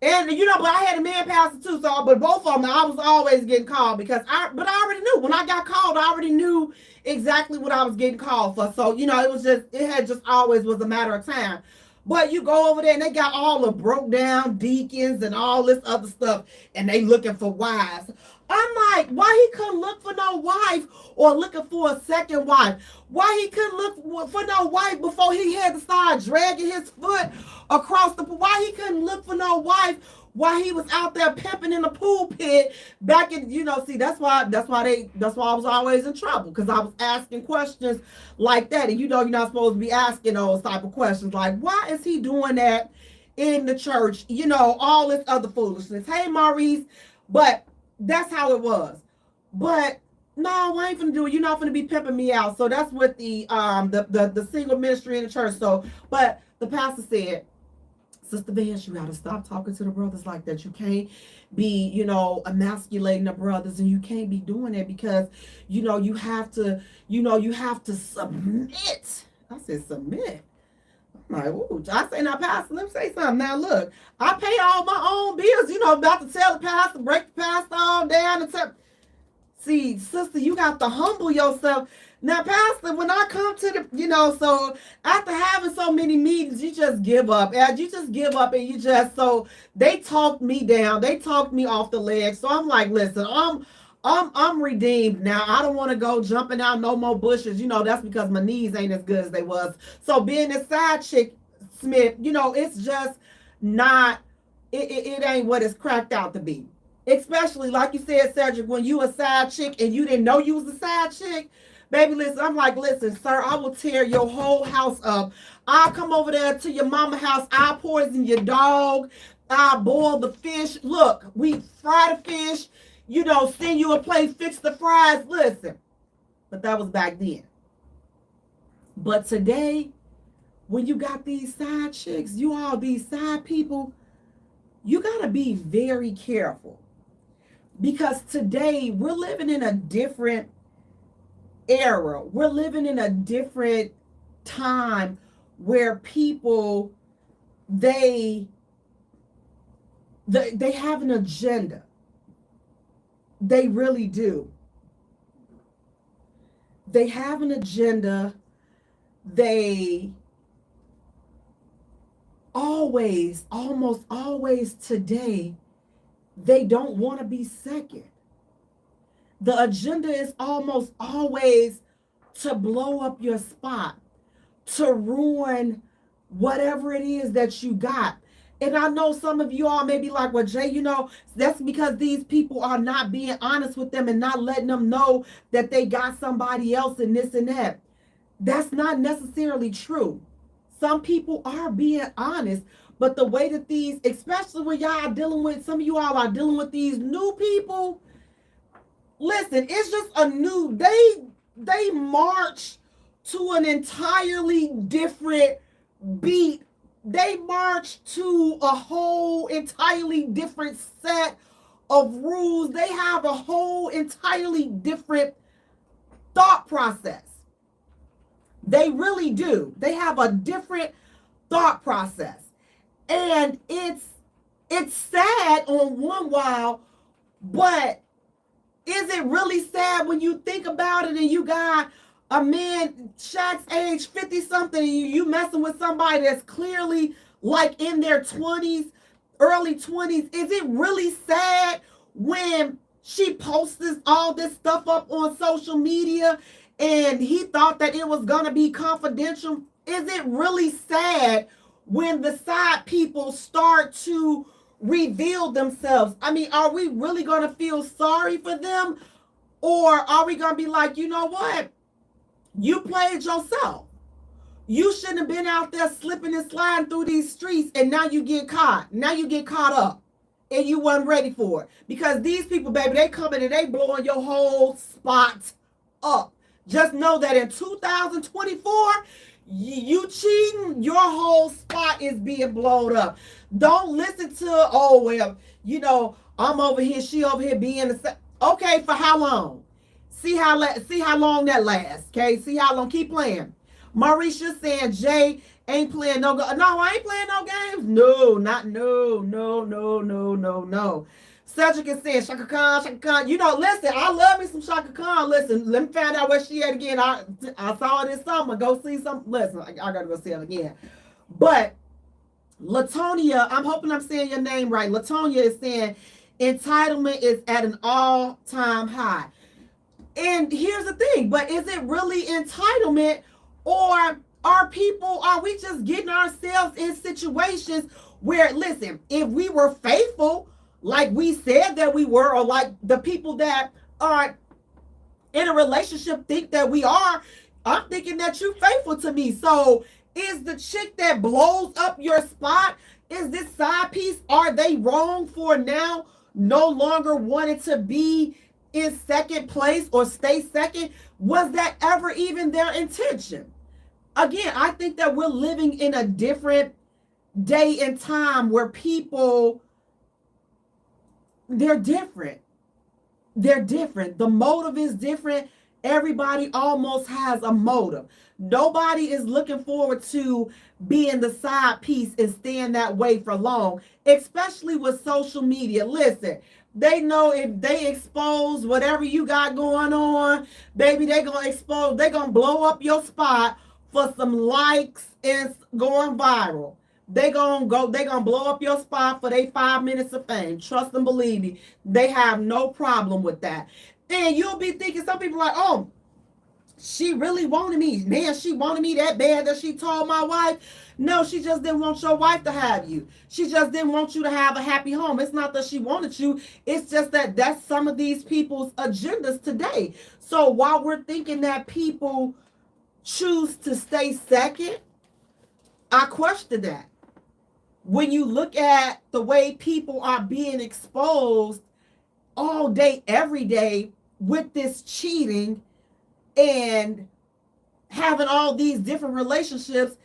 And but I had a man pastor too, but both of them, I was always getting called, because I already knew. When I got called, I already knew exactly what I was getting called for. So, it had just always was a matter of time. But you go over there and they got all the broke down deacons and all this other stuff, and they looking for wives. I'm like, why he couldn't look for no wife, or looking for a second wife? Why he couldn't look for no wife before he had to start dragging his foot across why he couldn't look for no wife while he was out there pimping in the pulpit back in, see, that's why I was always in trouble, because I was asking questions like that. And you're not supposed to be asking those type of questions, like, why is he doing that in the church? All this other foolishness. Hey, Maurice, but that's how it was. But no, I ain't finna do it. You're not finna be pimping me out. So that's what the single ministry in the church. So, but the pastor said, Sister Vance, you gotta stop talking to the brothers like that. You can't be, emasculating the brothers, and you can't be doing it, because, you have to submit. I said, submit. I'm like, ooh, I say, now, pastor, let me say something. Now, look, I pay all my own bills, about to tell the pastor, break the pastor all down and tell. See, sister, you got to humble yourself. Now, Pastor, when I come to the, so after having so many meetings, you just give up. And you just give up and you just, so they talked me down. They talked me off the ledge. So I'm like, listen, I'm redeemed now. I don't want to go jumping out no more bushes. That's because my knees ain't as good as they was. So being a side chick, Smith, it's just not, it ain't what it's cracked out to be. Especially like you said, Cedric, when you a side chick and you didn't know you was a side chick. Baby, listen, I'm like, listen, sir, I will tear your whole house up. I'll come over there to your mama house. I'll poison your dog. I'll boil the fish. Look, we fry the fish, send you a plate, fix the fries. Listen, but that was back then. But today, when you got these side chicks, these side people, you got to be very careful. Because today, we're living in a different era. We're living in a different time where people, they have an agenda. They really do. They have an agenda. They almost always today, they don't want to be second. The agenda is almost always to blow up your spot, to ruin whatever it is that you got. And I know some of you all may be like, well, Jay, that's because these people are not being honest with them and not letting them know that they got somebody else and this and that. That's not necessarily true. Some people are being honest, but the way that these, especially when some of you all are dealing with these new people, listen, it's just they march to an entirely different beat. They march to a whole entirely different set of rules. They have a whole entirely different thought process. They really do. They have a different thought process. And it's sad on one while, but is it really sad when you think about it and you got a man Shaq's age 50 something and you messing with somebody that's clearly like in their 20s, early 20s? Is it really sad when she posts all this stuff up on social media and he thought that it was going to be confidential? Is it really sad when the side people start to reveal themselves? I mean, are we really going to feel sorry for them? Or are we going to be like, you know what? You played yourself. You shouldn't have been out there slipping and sliding through these streets, and now you get caught. Now you get caught up, and you weren't ready for it. Because these people, baby, they coming and they blowing your whole spot up. Just know that in 2024, you cheating, your whole spot is being blown up. Don't listen to, oh, well, I'm over here, she over here being the. Okay, for how long? See how long that lasts, okay? See how long, keep playing. Marisha saying Jay ain't playing no, I ain't playing no games. No. Cedric is saying Shaka Khan. Listen, I love me some Shaka Khan. Listen, let me find out where she at again. I saw it this summer. Go see some. Listen, I gotta go see it again. But Latonia, I'm hoping I'm saying your name right. Latonia is saying entitlement is at an all-time high. And here's the thing, but is it really entitlement, or are we just getting ourselves in situations where, listen, if we were faithful, like we said that we were, or like the people that are in a relationship think that we are, I'm thinking that you're faithful to me. So is the chick that blows up your spot, is this side piece, are they wrong for now no longer wanting to be in second place or stay second? Was that ever even their intention? Again, I think that we're living in a different day and time where people, they're different. The motive is different. Everybody almost has a motive. Nobody is looking forward to being the side piece and staying that way for long, especially with social media. Listen, They know if they expose whatever you got going on, baby, they gonna blow up your spot for some likes and going viral. They gonna blow up your spot for they 5 minutes of fame. Trust and believe me, they have no problem with that. And you'll be thinking, some people like, oh, she really wanted me. Man, she wanted me that bad that she told my wife. No, she just didn't want your wife to have you. She just didn't want you to have a happy home. It's not that she wanted you. It's just that that's some of these people's agendas today. So while we're thinking that people choose to stay second, I question that. When you look at the way people are being exposed all day, every day with this cheating and having all these different relationships,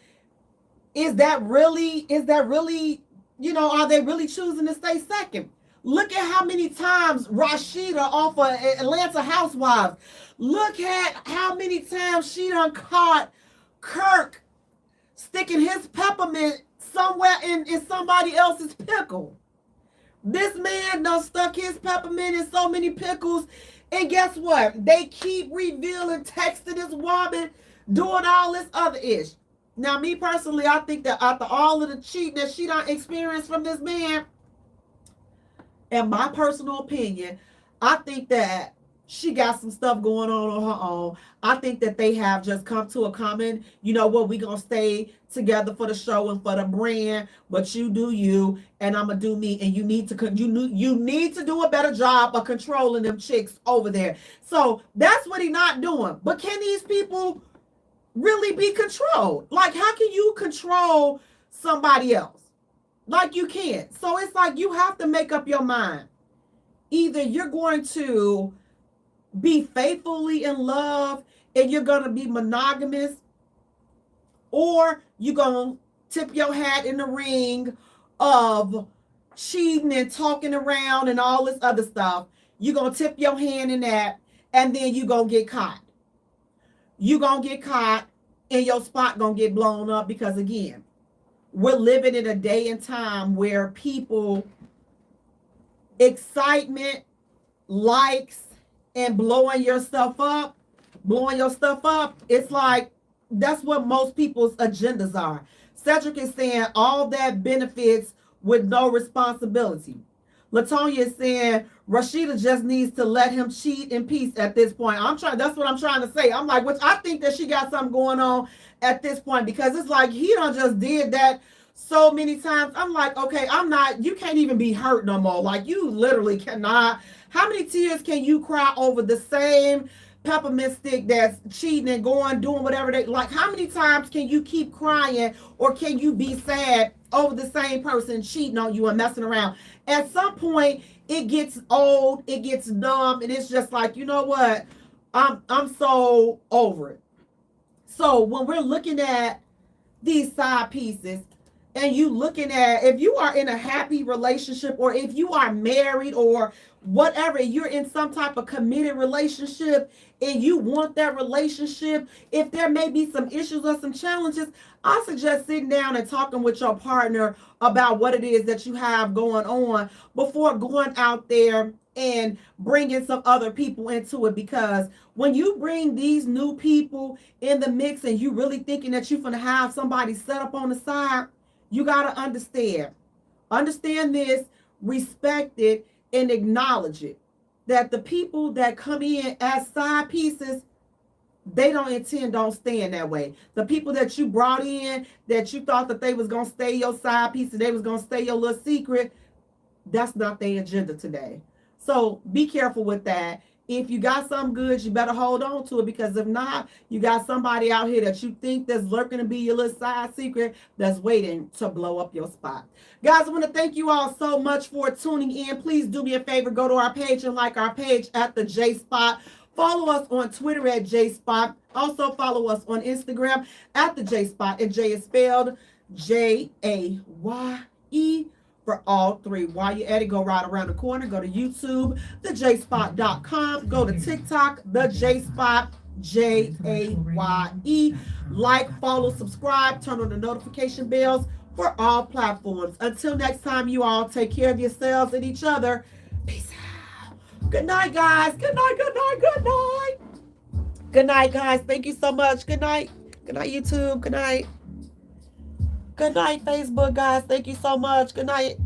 is that really, are they really choosing to stay second? Look at how many times Rashida off of Atlanta Housewives, look at how many times she done caught Kirk sticking his peppermint somewhere in somebody else's pickle. This man done stuck his peppermint in so many pickles. And guess what? They keep revealing, texting this woman, doing all this other ish. Now, me personally, I think that after all of the cheating that she done experienced from this man, in my personal opinion, I think that she got some stuff going on her own. I think that they have just come to a common, you know what, we gonna stay together for the show and for the brand, but you do you and I'm gonna do me, and you need to do a better job of controlling them chicks over there. So that's what he's not doing. But can these people really be controlled? Like, how can you control somebody else? Like, you can't. So it's like you have to make up your mind. Either you're going to be faithfully in love and you're going to be monogamous, or you're going to tip your hat in the ring of cheating and talking around and all this other stuff. You're going to tip your hand in that, and then you're going to get caught. You're going to get caught and your spot going to get blown up, because again, we're living in a day and time where people, excitement, likes, and blowing your stuff up, it's like that's what most people's agendas are. Cedric is saying all that benefits with no responsibility. Latonya is saying Rashida just needs to let him cheat in peace at this point. That's what I'm trying to say. I'm like, which I think that she got something going on at this point, because it's like he done just did that so many times. I'm like, okay, you can't even be hurt no more. Like, you literally cannot. How many tears can you cry over the same peppermint stick that's cheating and doing whatever they like? How many times can you keep crying, or can you be sad over the same person cheating on you and messing around? At some point, it gets old, it gets dumb, and it's just like, you know what? I'm so over it. So when we're looking at these side pieces, and you looking at, if you are in a happy relationship, or if you are married, or whatever, you're in some type of committed relationship and you want that relationship, if there may be some issues or some challenges, I suggest sitting down and talking with your partner about what it is that you have going on before going out there and bringing some other people into it. Because when you bring these new people in the mix and you really thinking that you're going to have somebody set up on the side, you got to understand this, respect it, and acknowledge it, that the people that come in as side pieces, they don't stay in that way. The people that you brought in, that you thought that they was going to stay your side piece and they was going to stay your little secret, that's not their agenda today. So be careful with that. If you got something good, you better hold on to it, because if not, you got somebody out here that you think that's lurking to be your little side secret that's waiting to blow up your spot. Guys, I want to thank you all so much for tuning in. Please do me a favor, go to our page and like our page at the Jaye Spot. Follow us on Twitter at Jaye Spot. Also follow us on Instagram at the Jaye Spot, and Jay is spelled Jaye for all three. While you're at it, go right around the corner, go to YouTube, thejayespot.com, go to TikTok, the Jaye Spot, Jaye. Like, follow, subscribe, turn on the notification bells for all platforms. Until next time, you all take care of yourselves and each other. Peace out. Good night, guys. Good night, good night, good night. Good night, guys. Thank you so much. Good night. Good night, YouTube. Good night. Good night, Facebook, guys. Thank you so much. Good night.